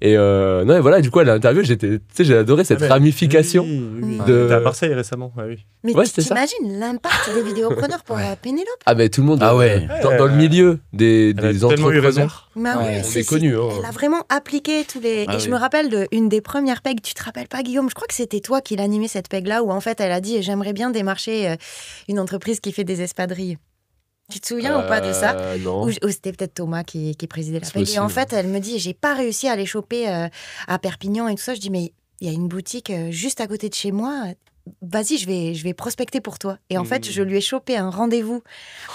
Et voilà, du coup, elle l'interview. J'ai adoré cette Ah, mais- ramification. Oui. de- T'es à Marseille récemment. Ah, oui. Mais Ouais, c'était ça. t'imagines l'impact des vidéopreneurs pour Pénélope? Ah, mais tout le monde. Ah ouais. Dans le milieu des Elle a tellement eu raison. entrepreneurs. Bah Ouais, ouais, on est connus, hein. Elle a vraiment appliqué tous les. Ah et je oui. me rappelle d'une des premières pegs. Tu te rappelles pas, Guillaume? Je crois que c'était toi qui l'animais cette peg-là, où en fait elle a dit j'aimerais bien démarcher une entreprise qui fait des espadrilles. Tu te souviens ou pas de ça? Non. Ou c'était peut-être Thomas qui présidait la C'est peg. Et possible. en fait, elle me dit j'ai pas réussi à les choper à Perpignan et tout ça. Je dis mais il y a une boutique juste à côté de chez moi. Vas-y, je vais prospecter pour toi. Et en fait, je lui ai chopé un rendez-vous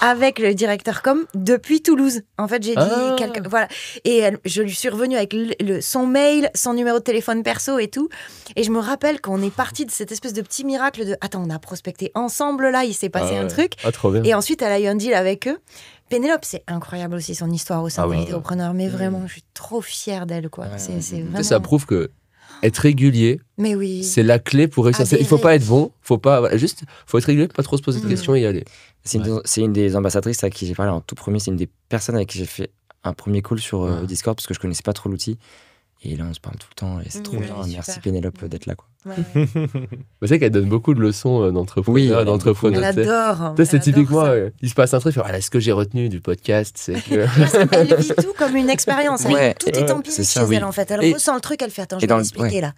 avec le directeur com depuis Toulouse. En fait, j'ai dit Ah. voilà. Et je lui suis revenue avec son mail, son numéro de téléphone perso et tout. Et je me rappelle qu'on est parti de cette espèce de petit miracle de attends, on a prospecté ensemble là, il s'est passé un truc. Ah, trop bien. Et ensuite, elle a eu un deal avec eux. Pénélope, c'est incroyable aussi son histoire au sein Ah des ouais, vidéopreneurs. Mais vraiment, je suis trop fière d'elle, quoi. C'est vraiment... Ça prouve que être régulier, Mais oui. c'est la clé pour réussir. Il faut Adhérer. pas être bon, faut être régulier, pas trop se poser de questions et y aller. C'est une des ambassadrices à qui j'ai parlé en tout premier. C'est une des personnes avec qui j'ai fait un premier call sur Discord parce que je connaissais pas trop l'outil. Et là, on se parle tout le temps et c'est trop Ouais, bien. super. Merci Pénélope d'être là. Quoi. Ouais. C'est vrai qu'elle donne beaucoup de leçons Oui, d'entrepreneurs, elle d'entrepreneurs. Elle tu sais. adore. Tu sais, c'est Elle typiquement, adore ça. il se passe un truc, ce que j'ai retenu du podcast, c'est que. Elle vit tout comme une expérience. Ouais. Tout est empirique C'est ça, chez oui. elle en fait. Elle Et- ressent le truc, elle fait attends, je Et vais dans le- l'expliquer là.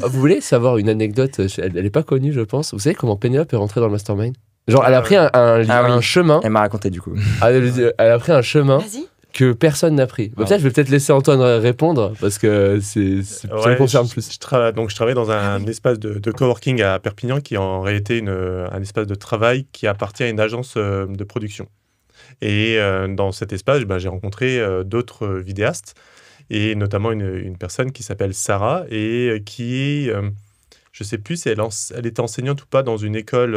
Vous voulez savoir une anecdote elle n'est pas connue, je pense. Vous savez comment Pénélope est rentrée dans le mastermind? Genre, elle a pris un oui. chemin. Elle m'a raconté du coup. Elle a pris un chemin Vas-y. que personne n'a pris. Bah, peut-être, je vais peut-être laisser Antoine répondre parce que ça me concerne plus. Donc, je travaille dans un espace de coworking à Perpignan qui est en réalité un espace de travail qui appartient à une agence de production. Et dans cet espace, j'ai rencontré d'autres vidéastes et notamment une personne qui s'appelle Sarah et qui, je ne sais plus si elle était enseignante ou pas dans une école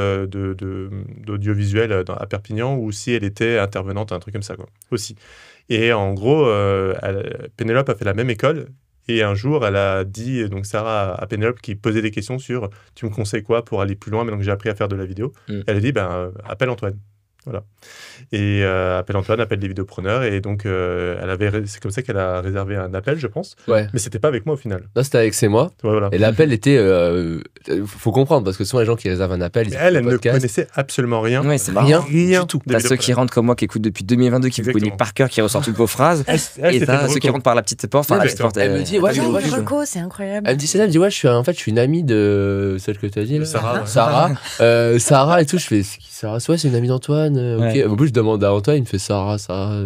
d'audiovisuel à Perpignan ou si elle était intervenante, un truc comme ça quoi, aussi. Et en gros, Pénélope a fait la même école. Et un jour, elle a dit, donc Sarah à Pénélope, qui posait des questions sur « Tu me conseilles quoi pour aller plus loin maintenant que j'ai appris à faire de la vidéo ?» Elle a dit appelle Antoine. Voilà. Et appelle Antoine, appelle les vidéopreneurs. Et donc, c'est comme ça qu'elle a réservé un appel, je pense. Ouais. Mais c'était pas avec moi au final. Là, c'était avec C'est moi. Ouais, voilà. Et l'appel était. Faut comprendre, parce que souvent, les gens qui réservent un appel, Mais ils elle écoutent ne le podcast. connaissait absolument rien. Ouais, c'est marrant. Rien du tout. T'as ceux qui rentrent comme moi qui écoutent depuis 2022, qui vous Exactement. connaissent par cœur, qui ressortent toutes vos phrases. Elle, Et c'était t'as une ceux qui reco. rentrent par la petite porte. Enfin, Ouais, la petite porte, elle me dit, ouais, Ah, moi, une je- reco, c'est incroyable. Elle me dit ça, elle me dit, ouais, je suis une amie de celle que tu as dit. Là. Sarah, ouais. Sarah et tout. Je fais, c'est qui Sarah? Ouais, c'est une amie d'Antoine. Ok. Ouais. En plus, je demande à Antoine, il me fait Sarah. Sarah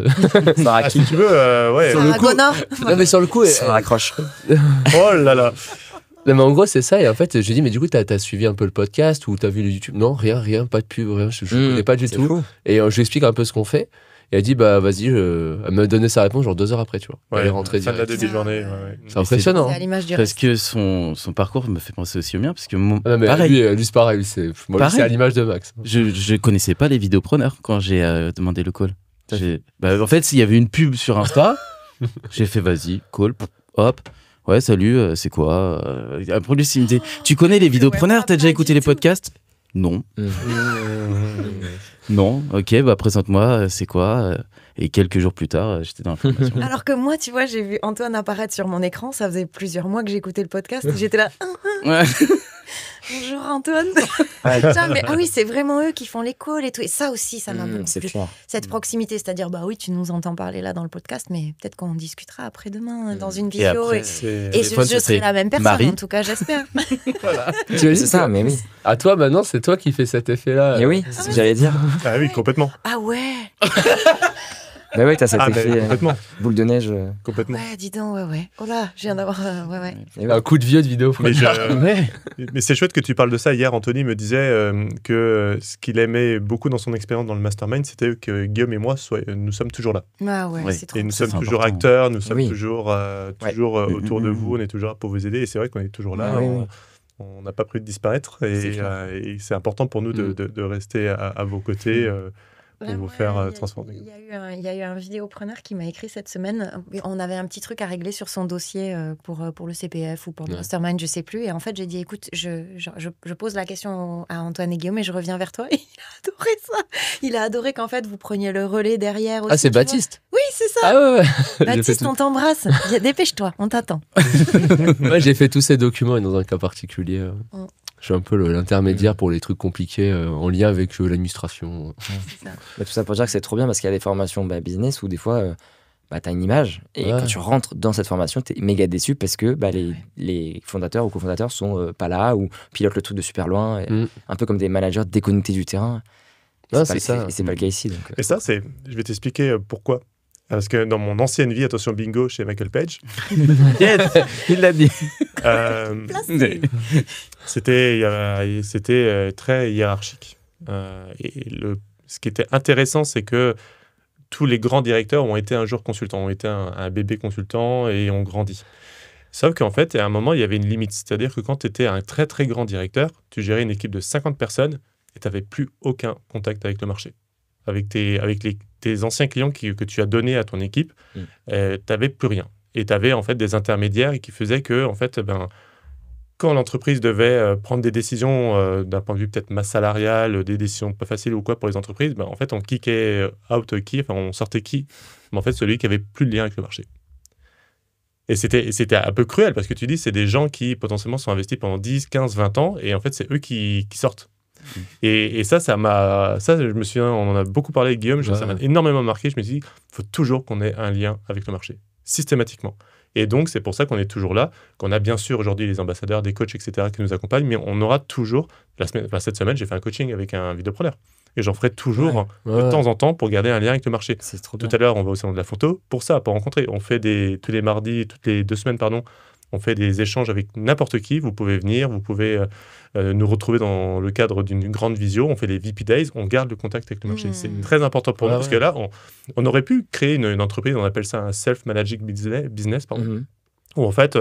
Ah, qui si tu veux, ouais. Sur le Sarah coup- Connor. Non, mais sur le coup. se raccroche. Oh là là. Non, mais en gros, c'est ça. Et en fait, je dis, mais du coup, t'as suivi un peu le podcast ou t'as vu le YouTube? Non, rien, pas de pub, rien. Je connais pas du C'est tout. fou. Et je lui explique un peu ce qu'on fait. Et elle dit, bah vas-y, elle m'a donné sa réponse genre 2 heures après, tu vois. Elle est rentrée fin de la direct. demi-journée. Ouais. C'est impressionnant. C'est à l'image du Parce reste. que son parcours me fait penser aussi au mien, parce que Ah non, mais pareil, lui c'est pareil. Moi, Pareil. c'est à l'image de Max. je connaissais pas les vidéopreneurs quand j'ai demandé le call. En fait, s'il y avait une pub sur Insta, j'ai fait vas-y, call, hop. Ouais, salut, c'est quoi Après, lui, il me dit, tu connais les vidéopreneurs? T'as déjà écouté les podcasts? Non. Non, ok, bah présente-moi, c'est quoi Et quelques jours plus tard, j'étais dans la formation. Alors que moi, tu vois, j'ai vu Antoine apparaître sur mon écran. Ça faisait plusieurs mois que j'écoutais le podcast. J'étais là, Ouais. bonjour Antoine. Putain, mais, ah oui, c'est vraiment eux qui font les calls et tout. Et ça aussi, ça m'a beaucoup C'est plu. fort. Cette proximité, c'est-à-dire, bah oui, tu nous entends parler là dans le podcast, mais peut-être qu'on discutera après-demain dans une Et vidéo. après, Et je téléphone, ce serai serait la même personne, Marie. en tout cas, j'espère. Tu C'est ça, mais oui. À toi, maintenant, c'est toi qui fais cet effet-là. Et oui, c'est ce que j'allais dire. Ah oui, complètement. Ah ouais, Bah oui, t'as cet Ah, mais effet complètement. boule de neige. Complètement. ouais, dis donc, ouais. Oh là, je viens d'avoir, ouais. Et ouais. Un coup de vieux de vidéo. Mais, mais c'est chouette que tu parles de ça. Hier, Anthony me disait que ce qu'il aimait beaucoup dans son expérience dans le mastermind, c'était que Guillaume et moi, nous sommes toujours là. Ah ouais, Ouais. c'est trop Et nous cool. sommes c'est toujours important. acteurs, nous sommes Oui. toujours autour de vous, on est toujours là pour vous aider. Et c'est vrai qu'on est toujours là. Ah oui, oui. On n'a pas prévu de disparaître. C'est Et, clair. et c'est important pour nous de rester à vos côtés. Pour vous faire transformer. Il y a eu un vidéopreneur qui m'a écrit cette semaine. On avait un petit truc à régler sur son dossier pour le CPF ou pour le Ouais. Mastermind, je sais plus. Et en fait, j'ai dit, écoute, je pose la question à Antoine et Guillaume et je reviens vers toi. Et il a adoré ça. Il a adoré qu'en fait, vous preniez le relais derrière aussi. Ah, c'est tu vois. Baptiste. Oui, c'est ça. Ah ouais. J'ai fait Baptiste, tout- on t'embrasse. Dépêche-toi, on t'attend. Ouais, j'ai fait tous ces documents et dans un cas particulier. Mm. Je suis un peu l'intermédiaire pour les trucs compliqués en lien avec l'administration. C'est ça. Mais tout ça pour dire que c'est trop bien parce qu'il y a des formations business où des fois, t'as une image et Ouais. quand tu rentres dans cette formation, t'es méga déçu parce que les fondateurs ou cofondateurs sont pas là ou pilotent le truc de super loin. Et un peu comme des managers déconnectés du terrain. Et Ah, c'est c'est pas, ça. et c'est pas le cas ici. Donc, Et ça, je vais t'expliquer pourquoi. Parce que dans mon ancienne vie, attention bingo chez Michael Page, Il l'a dit. Placé. c'était très hiérarchique. Ce qui était intéressant, c'est que tous les grands directeurs ont été un jour consultants, ont été un bébé consultant et ont grandi. Sauf qu'en fait, à un moment, il y avait une limite. C'est-à-dire que quand tu étais un très très grand directeur, tu gérais une équipe de 50 personnes et tu n'avais plus aucun contact avec le marché. Avec tes anciens clients que tu as donnés à ton équipe, tu n'avais plus rien. Et tu avais en fait des intermédiaires qui faisaient que en fait, quand l'entreprise devait prendre des décisions d'un point de vue peut-être masse salariale, des décisions pas faciles ou quoi pour les entreprises, ben, en fait, on kickait out qui, enfin, on sortait qui, mais en fait, celui qui avait plus de lien avec le marché. Et c'était un peu cruel parce que tu dis, c'est des gens qui potentiellement sont investis pendant 10, 15, 20 ans et en fait, c'est eux qui sortent. Et ça, je me souviens, on en a beaucoup parlé avec Guillaume, ça m'a énormément marqué. Je me suis dit, il faut toujours qu'on ait un lien avec le marché, systématiquement. Et donc, c'est pour ça qu'on est toujours là, qu'on a bien sûr aujourd'hui les ambassadeurs, des coachs, etc., qui nous accompagnent, mais on aura toujours, cette semaine, j'ai fait un coaching avec un vidéopreneur. Et j'en ferai toujours de temps en temps pour garder un lien avec le marché. C'est trop Tout bien. à l'heure, on va au salon de la photo pour ça, pour rencontrer. On fait tous les mardis, toutes les 2 semaines, on fait des échanges avec n'importe qui. Vous pouvez venir, vous pouvez nous retrouver dans le cadre d'une grande visio. On fait les VP Days, on garde le contact avec le marché. C'est très important pour nous parce que là, on aurait pu créer une entreprise, on appelle ça un self-managing business, où en fait,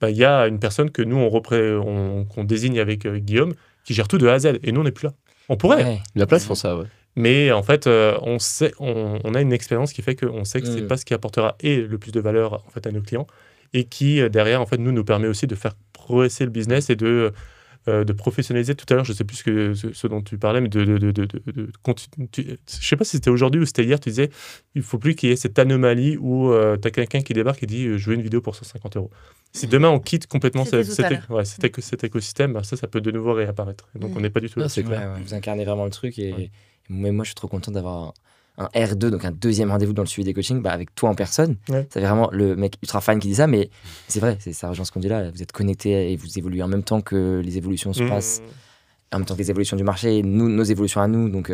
il y a une personne que nous, qu'on désigne avec Guillaume, qui gère tout de A à Z. Et nous, on n'est plus là. On pourrait. Ouais. La place pour ça, ouais. Mais en fait, on a une expérience qui fait qu'on sait que c'est pas ce qui apportera le plus de valeur en fait, à nos clients et qui, derrière, en fait, nous permet aussi de faire progresser le business et de professionnaliser. Tout à l'heure, je ne sais plus ce dont tu parlais, mais je ne sais pas si c'était aujourd'hui ou c'était hier, tu disais il ne faut plus qu'il y ait cette anomalie où tu as quelqu'un qui débarque et dit je veux une vidéo pour 150 €. Si demain on quitte complètement cet écosystème, ça peut de nouveau réapparaître. Et donc on n'est pas du tout là. C'est clair. Ouais. Vous incarnez vraiment le truc et moi je suis trop content d'avoir un R2, donc un deuxième rendez-vous dans le suivi des coachings avec toi en personne. Ouais. C'est vraiment le mec ultra fan qui dit ça, mais c'est vrai, ça rejoint ce qu'on dit là. Vous êtes connectés et vous évoluez en même temps que les évolutions se passent, en même temps que les évolutions du marché, et nos évolutions à nous. Donc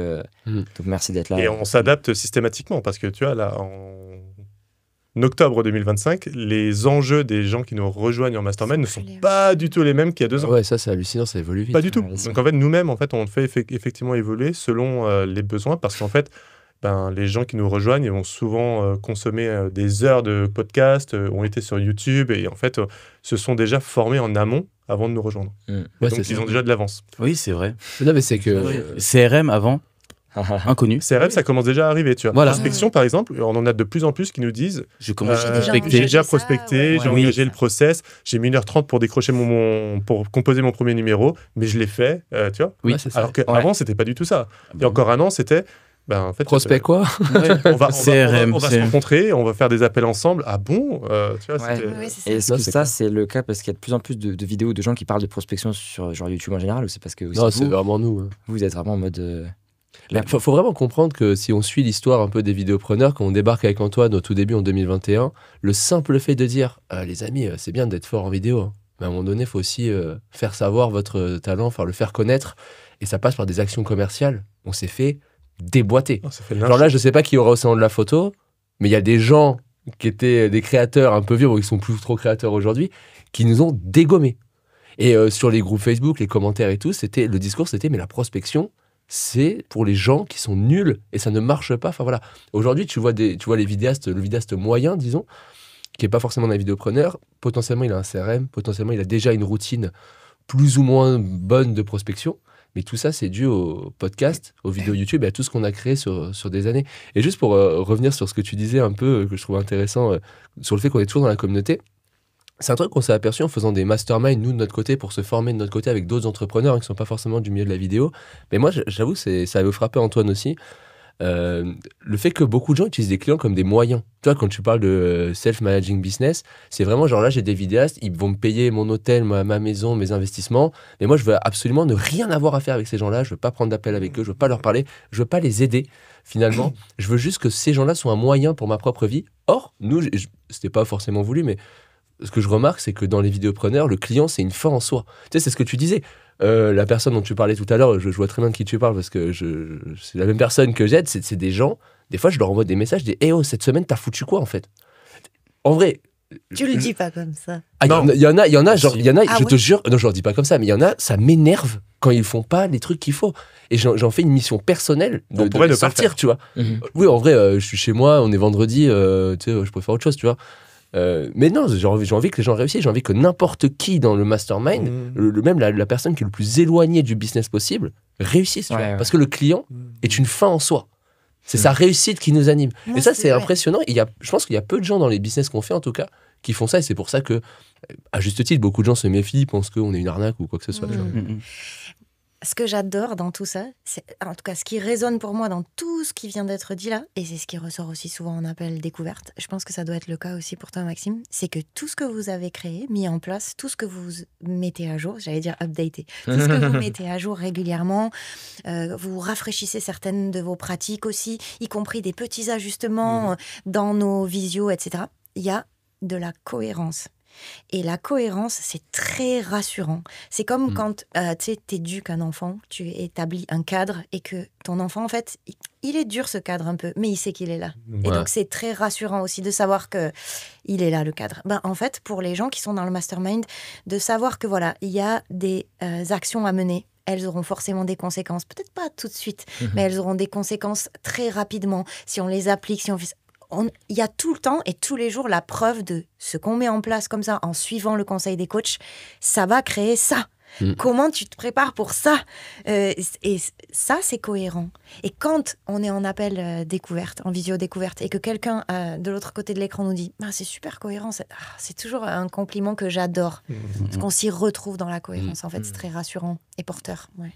merci d'être là. Et on s'adapte systématiquement parce que tu vois, là, en octobre 2025, les enjeux des gens qui nous rejoignent en mastermind ne sont pas du tout les mêmes qu'il y a 2 ans. Ouais, ça c'est hallucinant, ça évolue vite. Pas du tout. Ouais, Donc en fait, nous-mêmes, on fait effectivement évoluer selon les besoins parce qu'en fait, les gens qui nous rejoignent ils vont souvent consommer des heures de podcast, ont été sur YouTube et en fait, se sont déjà formés en amont avant de nous rejoindre. Ouais, Donc ils ont déjà de l'avance. Oui, c'est vrai. Non, mais c'est que. CRM avant, inconnu. CRM, ça commence déjà à arriver, tu vois. Voilà. Prospection, par exemple, on en a de plus en plus qui nous disent Je commence J'ai à déjà prospecter. j'ai déjà ça, prospecté, ouais. j'ai Oui. engagé le process, j'ai mis 1h30 pour décrocher pour composer mon premier numéro, mais je l'ai fait, tu vois. Oui. Ouais, c'est ça. Alors qu'avant, c'était pas du tout ça. Il y a encore un an, c'était en fait, Prospect quoi? on va CRM, se c'est- rencontrer, on va faire des appels ensemble. Ah bon, tu vois, Ouais. c'était- Oui, c'est ça. Et est-ce Non, que c'est ça, clair. c'est le cas parce qu'il y a de plus en plus de vidéos de gens qui parlent de prospection sur genre YouTube en général, ou c'est parce que aussi Non, c'est vous, vraiment nous. hein. vous êtes vraiment en mode. Faut vraiment comprendre que si on suit l'histoire un peu des vidéopreneurs, quand on débarque avec Antoine au tout début en 2021, le simple fait de dire les amis, c'est bien d'être fort en vidéo, hein. Mais à un moment donné, il faut aussi faire savoir votre talent, enfin le faire connaître. Et ça passe par des actions commerciales. On s'est fait déboîter. Oh, ça fait Genre là, je sais pas qui aura au salon de la photo, mais il y a des gens qui étaient des créateurs un peu vieux, ou qui sont plus trop créateurs aujourd'hui, qui nous ont dégommés. Et sur les groupes Facebook, les commentaires et tout, le discours c'était mais la prospection, c'est pour les gens qui sont nuls et ça ne marche pas. Enfin voilà. Aujourd'hui, tu vois les vidéastes, le vidéaste moyen, disons, qui est pas forcément un vidéopreneur, potentiellement il a un CRM, potentiellement il a déjà une routine plus ou moins bonne de prospection. Mais tout ça, c'est dû au podcast, aux vidéos YouTube et à tout ce qu'on a créé sur des années. Et juste pour revenir sur ce que tu disais un peu, que je trouve intéressant, sur le fait qu'on est toujours dans la communauté, c'est un truc qu'on s'est aperçu en faisant des masterminds, nous, de notre côté, pour se former de notre côté avec d'autres entrepreneurs qui ne sont pas forcément du milieu de la vidéo. Mais moi, j'avoue, ça avait frappé Antoine aussi. Le fait que beaucoup de gens utilisent des clients comme des moyens. Tu vois, quand tu parles de self-managing business, c'est vraiment genre là, j'ai des vidéastes, ils vont me payer mon hôtel, ma maison, mes investissements, mais moi, je veux absolument ne rien avoir à faire avec ces gens-là, je veux pas prendre d'appel avec eux, je veux pas leur parler, je veux pas les aider, finalement. Je veux juste que ces gens-là soient un moyen pour ma propre vie. Or, nous, c'était pas forcément voulu, mais ce que je remarque, c'est que dans les vidéopreneurs, le client, c'est une fin en soi. Tu sais, c'est ce que tu disais. La personne dont tu parlais tout à l'heure, je vois très bien de qui tu parles parce que c'est la même personne que j'aide. C'est des gens, des fois, je leur envoie des messages, des hey oh, cette semaine, t'as foutu quoi en fait? En vrai. Tu le dis pas comme ça. Ah, il y en a, genre, il y en a, Ah je ouais. te jure, non, je leur dis pas comme ça, mais il y en a, ça m'énerve quand ils font pas les trucs qu'il faut. Et j'en fais une mission personnelle On de pourrait les ne pas le sortir, faire. tu vois. Oui, en vrai, je suis chez moi, on est vendredi, tu sais, je préfère autre chose, tu vois. Mais non, j'ai envie que les gens réussissent, j'ai envie que n'importe qui dans le mastermind, même la personne qui est le plus éloignée du business possible, réussisse, tu vois. Ouais. Parce que le client est une fin en soi. C'est sa réussite qui nous anime. Moi, Et ça, c'est c'est vrai. impressionnant. Je pense qu'il y a peu de gens dans les business qu'on fait, en tout cas, qui font ça. Et c'est pour ça que à juste titre, beaucoup de gens se méfient, pensent qu'on est une arnaque ou quoi que ce soit. Tu vois. Ce que j'adore dans tout ça, c'est en tout cas ce qui résonne pour moi dans tout ce qui vient d'être dit là, et c'est ce qui ressort aussi souvent en appel découverte, je pense que ça doit être le cas aussi pour toi Maxime, c'est que tout ce que vous avez créé, mis en place, tout ce que vous mettez à jour, j'allais dire updaté, tout ce que vous mettez à jour régulièrement, vous rafraîchissez certaines de vos pratiques aussi, y compris des petits ajustements dans nos visios, etc. Il y a de la cohérence. Et la cohérence, c'est très rassurant. C'est comme quand tu éduques un enfant, tu établis un cadre et que ton enfant, en fait, il est dur ce cadre un peu, mais il sait qu'il est là. Et donc, c'est très rassurant aussi de savoir qu'il est là, le cadre. En fait, pour les gens qui sont dans le mastermind, de savoir que voilà, il y a des actions à mener. Elles auront forcément des conséquences, peut-être pas tout de suite, mais elles auront des conséquences très rapidement si on les applique, si on fait... Il y a tout le temps et tous les jours la preuve de ce qu'on met en place comme ça en suivant le conseil des coachs, ça va créer ça. Comment tu te prépares pour ça et ça, c'est cohérent. Et quand on est en appel découverte, en visio découverte, et que quelqu'un de l'autre côté de l'écran nous dit c'est super cohérent, c'est toujours un compliment que j'adore. Parce qu'on s'y retrouve dans la cohérence. En fait, c'est très rassurant et porteur. Ouais.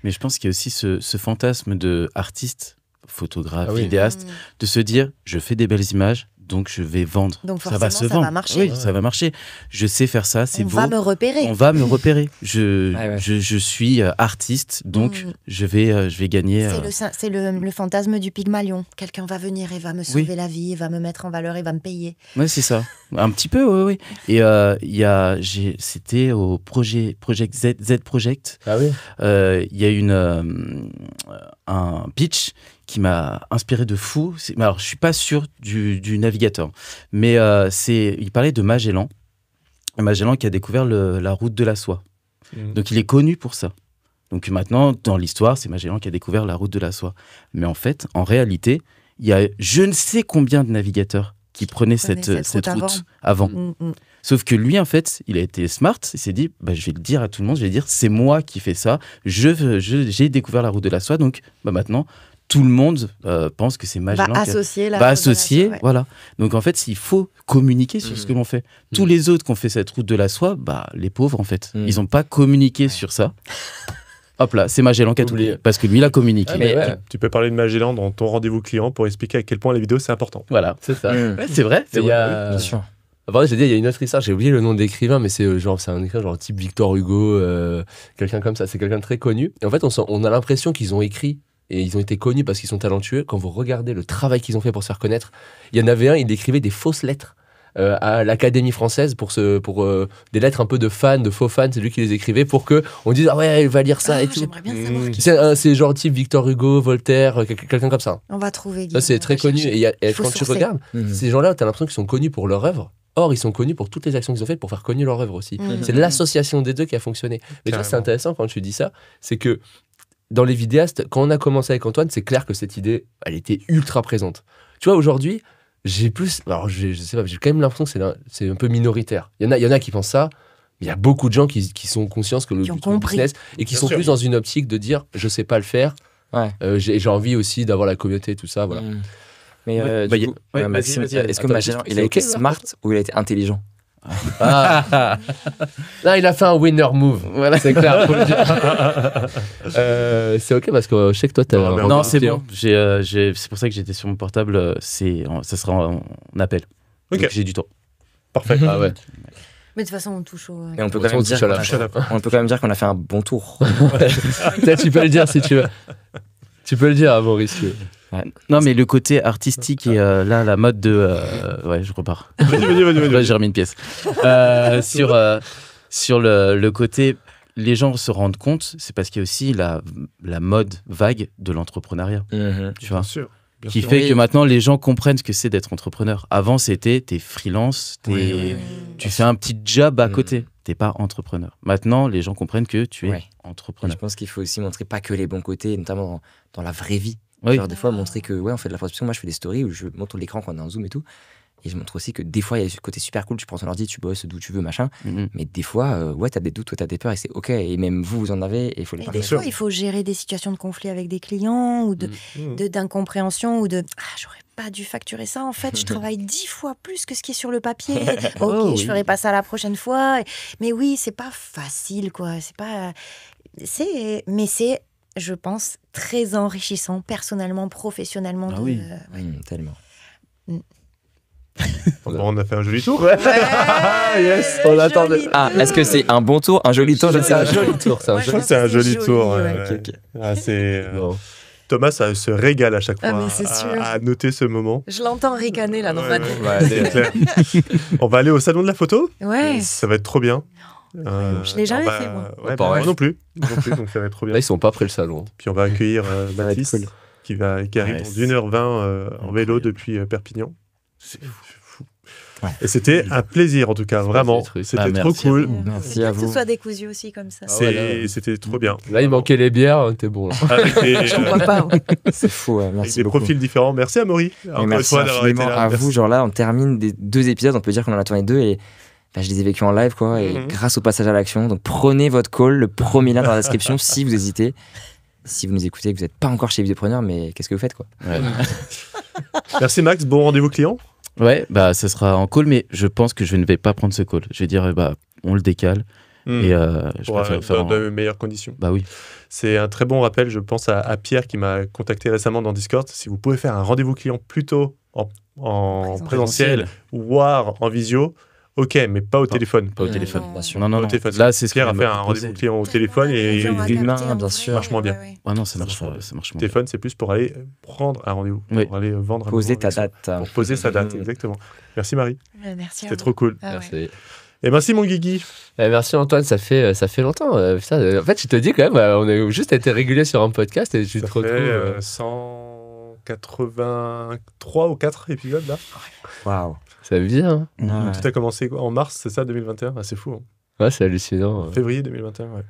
Mais je pense qu'il y a aussi ce fantasme de artiste, photographe, vidéaste, de se dire je fais des belles images, donc je vais vendre. Donc ça va se vendre. Ça va marcher. Oui, ça va marcher. Je sais faire ça, c'est beau. On va me repérer. On va me repérer. Je suis artiste, donc je vais gagner. C'est le fantasme du Pygmalion. Quelqu'un va venir et va me sauver la vie, va me mettre en valeur et va me payer. Oui, c'est ça. Un petit peu, oui. Et c'était au Project Z Project. Ah oui. Il y a un pitch qui m'a inspiré de fou. Alors, je suis pas sûr du navigateur, mais il parlait de Magellan. Magellan qui a découvert la route de la soie. Donc, il est connu pour ça. Donc, maintenant, dans l'histoire, c'est Magellan qui a découvert la route de la soie. Mais en fait, en réalité, il y a je ne sais combien de navigateurs qui prenaient cette route avant. Sauf que lui, en fait, il a été smart. Il s'est dit, je vais le dire à tout le monde. Je vais dire, c'est moi qui fais ça. J'ai découvert la route de la soie. Donc, maintenant... Tout le monde pense que c'est Magellan va associer, voilà. Donc en fait, il faut communiquer sur ce que l'on fait. Tous les autres qui ont fait cette route de la soie, les pauvres en fait, ils n'ont pas communiqué sur ça. Hop là, c'est Magellan qui a tout dit, parce que lui, il a communiqué. Tu peux parler de Magellan dans ton rendez-vous client pour expliquer à quel point la vidéo c'est important. Voilà, c'est ça. C'est vrai. Bien sûr. Après, j'ai dit, il y a une autre histoire, j'ai oublié le nom de l'écrivain, mais c'est un écrivain genre type Victor Hugo, quelqu'un comme ça, c'est quelqu'un de très connu. Et en fait, on a l'impression qu'ils ont écrit et ils ont été connus parce qu'ils sont talentueux. Quand vous regardez le travail qu'ils ont fait pour se faire connaître, il y en avait un, il écrivait des fausses lettres à l'Académie française pour des lettres un peu de fans, de faux fans, c'est lui qui les écrivait pour que on dise il va lire ça et tout. J'aimerais bien savoir qui c'est genre type Victor Hugo, Voltaire, quelqu'un comme ça. On va trouver. Ça c'est très connu et quand tu regardes ces gens-là, t'as l'impression qu'ils sont connus pour leur œuvre. Or, ils sont connus pour toutes les actions qu'ils ont faites pour faire connaître leur œuvre aussi. C'est l'association des deux qui a fonctionné. Mais ça, c'est intéressant quand tu dis ça, c'est que dans les vidéastes, quand on a commencé avec Antoine, c'est clair que cette idée, elle était ultra présente. Tu vois, aujourd'hui, je sais pas, j'ai quand même l'impression que c'est un peu minoritaire. Il y en a qui pensent ça, mais il y a beaucoup de gens qui sont conscients que le business et qui sont plus dans une optique de dire, je sais pas le faire, j'ai envie aussi d'avoir la communauté et tout ça, voilà. Mais du coup, Maxime, est-ce que Magellan, il a été smart ou il a été intelligent? Là, il a fait un winner move. Voilà, c'est clair. C'est ok parce que je sais que toi, t'as. Non, c'est bon. C'est pour ça que j'étais sur mon portable. Ça sera en appel. Ok. Donc, j'ai du temps. Parfait. Mais de toute façon, on touche au. Et on peut quand même dire qu'on a fait un bon tour. Tu peux le dire si tu veux. Tu peux le dire, Maurice. Non, mais le côté artistique et là, la mode de... je repars. Vas-y. J'ai remis une pièce. Sur le côté, les gens se rendent compte, c'est parce qu'il y a aussi la mode vague de l'entrepreneuriat. Tu vois, qui fait que maintenant, les gens comprennent ce que c'est d'être entrepreneur. Avant, c'était t'es freelance, tu fais un petit job à côté. T'es pas entrepreneur. Maintenant, les gens comprennent que tu es entrepreneur. Je pense qu'il faut aussi montrer pas que les bons côtés, notamment dans la vraie vie. Oui. Genre des fois montrer que on fait de la prospection. Moi je fais des stories où je montre l'écran quand on est en zoom et tout. Et je montre aussi que des fois, il y a ce côté super cool, tu prends ton ordi, tu bosses d'où tu veux, machin. Mais des fois, ouais, t'as des doutes, t'as des peurs et c'est OK. Et même vous en avez et il faut les Et partager. des fois, il faut gérer des situations de conflit avec des clients ou d'incompréhension ou de j'aurais pas dû facturer ça. En fait, je travaille 10 fois plus que ce qui est sur le papier. Ok, je ferai pas ça la prochaine fois. Mais oui, c'est pas facile, quoi. C'est pas. Mais c'est, je pense, très enrichissant personnellement, professionnellement. Ah oui. Tellement. Bon, on a fait un joli tour. Yes, on l'attendait. Ah, est-ce que c'est un bon tour, un joli tour? Je ne sais C'est un pas. joli tour. Moi, Je crois que c'est un joli tour. ouais. ouais. Ok. Ah, c'est, Bon. Thomas se régale à chaque fois Ah, mais c'est sûr. à noter ce moment. Je l'entends ricaner là dans ma tête. C'est clair. On va aller au salon de la photo. Ouais. Ça va être trop bien. Je l'ai jamais fait, moi. Ouais, Pareil. moi non plus. Moi non plus, donc ça va être trop bien. Là, ils sont pas près le salon. Puis on va accueillir va être Mathis cool. qui arrive Ouais, dans 1h20 en vélo depuis Perpignan. C'est fou. Ouais. Et c'était un plaisir en tout cas, vraiment. des trucs. C'était Ah, trop merci. cool. Merci Bien à que vous. ce soit décousu aussi comme ça. C'était trop bien. Là, il manquait les bières, on était bon. Là. Avec des, Je comprends pas. Ouais. C'est fou, ouais, avec merci des beaucoup. profils différents. Merci à Maury. Et Encore une merci fois d'avoir été infiniment là. à Merci. vous. Genre là, on termine des 2 épisodes, on peut dire qu'on en a tourné 2 et je les ai vécus en live, quoi. Et Mhm. grâce au passage à l'action, donc prenez votre call, le premier lien dans la description si vous hésitez. Si vous nous écoutez et que vous n'êtes pas encore chez Vidéopreneur, mais qu'est-ce que vous faites, quoi? Ouais. Merci Max, bon rendez-vous client. Ouais, bah, ce sera en call, mais je pense que je ne vais pas prendre ce call. Je vais dire, bah, on le décale. Et je Pour préfère faire dans en- de meilleures conditions. Bah oui. C'est un très bon rappel. Je pense à Pierre qui m'a contacté récemment dans Discord. Si vous pouvez faire un rendez-vous client plutôt en présentiel, voire en visio, ok, mais pas au téléphone. Pas au Non, téléphone. non. Bien sûr. Non. Au téléphone. Là, c'est ce Pierre a qu'il fait m'a un proposé. rendez-vous client au téléphone et Dur à l'humain, capter, en bien vrai. sûr. Marche moins bien. Ouais. Ah non, ça marche marche moins ça marche Le moins. téléphone, c'est plus pour aller prendre un rendez-vous, Oui. pour aller vendre un Poser ta rendez-vous. date. Pour poser sa date, exactement. Merci Marie, Merci. c'était trop cool. Ah ouais. Merci. Et merci mon Guigui. Merci Antoine, ça fait longtemps. Putain, en fait, je te dis quand même, on a juste été régulier sur un podcast et je Ça te retrouve. fait 183 ou 4 épisodes là. Waouh. Ça vient. Hein. Tout a commencé quoi, en mars, c'est ça, 2021. Ah, c'est fou. Hein. Ouais, c'est hallucinant. Février 2021, ouais.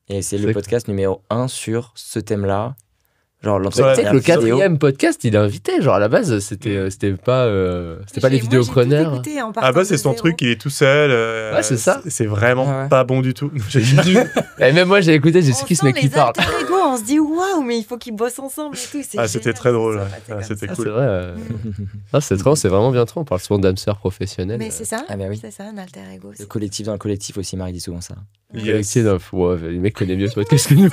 Et c'est C'est le podcast numéro 1 sur ce thème-là. Genre Ouais, Tu sais l'entretien que le vidéo. 4e podcast, il est invité. Genre à la base, c'était pas les vidéopreneurs. Ah bah c'est son truc, il est tout seul. Ouais, c'est ça. C'est vraiment Ouais. pas bon du tout. Et même moi, j'ai écouté, j'ai dit, c'est qui ce mec qui parle? On se dit waouh, mais il faut qu'ils bossent ensemble et tout. Ah, c'était génial, très drôle. c'est Ouais. sympathique Ah, comme c'était ça. Ah, c'est cool. vrai. Ah, c'est vraiment bien trop. On parle souvent d'âme sœur professionnelle. Mais c'est ça, Ah bah oui. c'est ça, un alter ego. Le collectif dans le collectif aussi, Marie dit souvent ça. Yes. Ouais, le mec connaît mieux ce podcast que nous.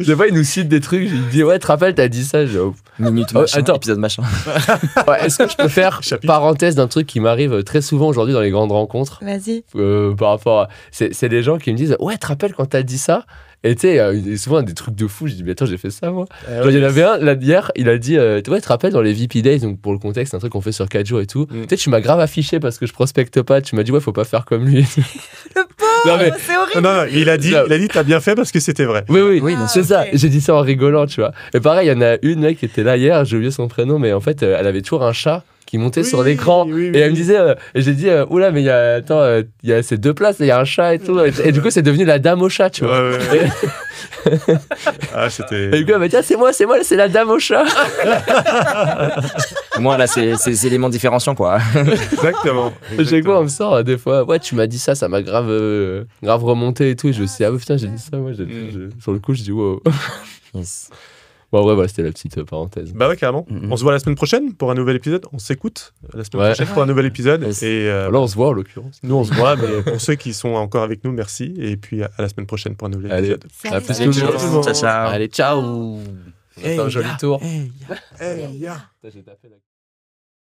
Des fois, il nous cite des trucs. Il dit, ouais, tu te rappelles, t'as dit ça. Minute Oh, machin, attends. épisode machin. Ouais, est-ce que je peux faire Chapitre. parenthèse d'un truc qui m'arrive très souvent aujourd'hui dans les grandes rencontres Vas-y. par rapport à... C'est les gens qui me disent, ouais, tu te rappelles quand t'as dit ça? Et tu sais, il y a souvent des trucs de fou. Je dis, mais attends, j'ai fait ça, moi. Genre, il y en avait un, là, hier, il a dit, ouais, tu te rappelles dans les VP Days, donc pour le contexte, c'est un truc qu'on fait sur 4 jours et tout. Tu sais, tu m'as grave affiché parce que je prospecte pas. Tu m'as dit, ouais, faut pas faire comme lui. Le pauvre, Non, mais- c'est horrible. Non, il a dit, t'as bien fait parce que c'était vrai. Oui, Oui, Ah, c'est ok. ça. J'ai dit ça en rigolant, tu vois. Et pareil, il y en a une, mec, qui était là hier, j'ai oublié son prénom, mais en fait, elle avait toujours un chat qui montait Oui, sur l'écran. oui, Et elle me disait, et j'ai dit, oula, mais il y a ces 2 places, il y a un chat et tout. Et du coup, c'est devenu la dame au chat, tu vois. Ouais. Ah, c'était. Et du coup, elle m'a dit, ah, c'est moi, c'est la dame au chat. Moi, là, c'est éléments différenciants, quoi. Exactement. Chaque fois, on me sort des fois, ouais, tu m'as dit ça m'a grave remonté et tout. Et je me suis dit, ah ouais, putain, j'ai dit ça, moi. Sur le coup, je dis, wow. Yes. Bon, en vrai, voilà, c'était la petite parenthèse. Bah ouais, carrément. Mhm. On se voit la semaine prochaine pour un nouvel épisode. On s'écoute la semaine Ouais. prochaine pour un nouvel épisode. Yes. Et Là, on se voit en l'occurrence. nous, on se voit. Mais pour ceux qui sont encore avec nous, merci. Et puis à la semaine prochaine pour un nouvel Allez. épisode. À plus, Salut. tout le monde. Ciao, ciao. Allez, ciao. On a fait un joli tour. Hey, yeah. J'ai tapé la-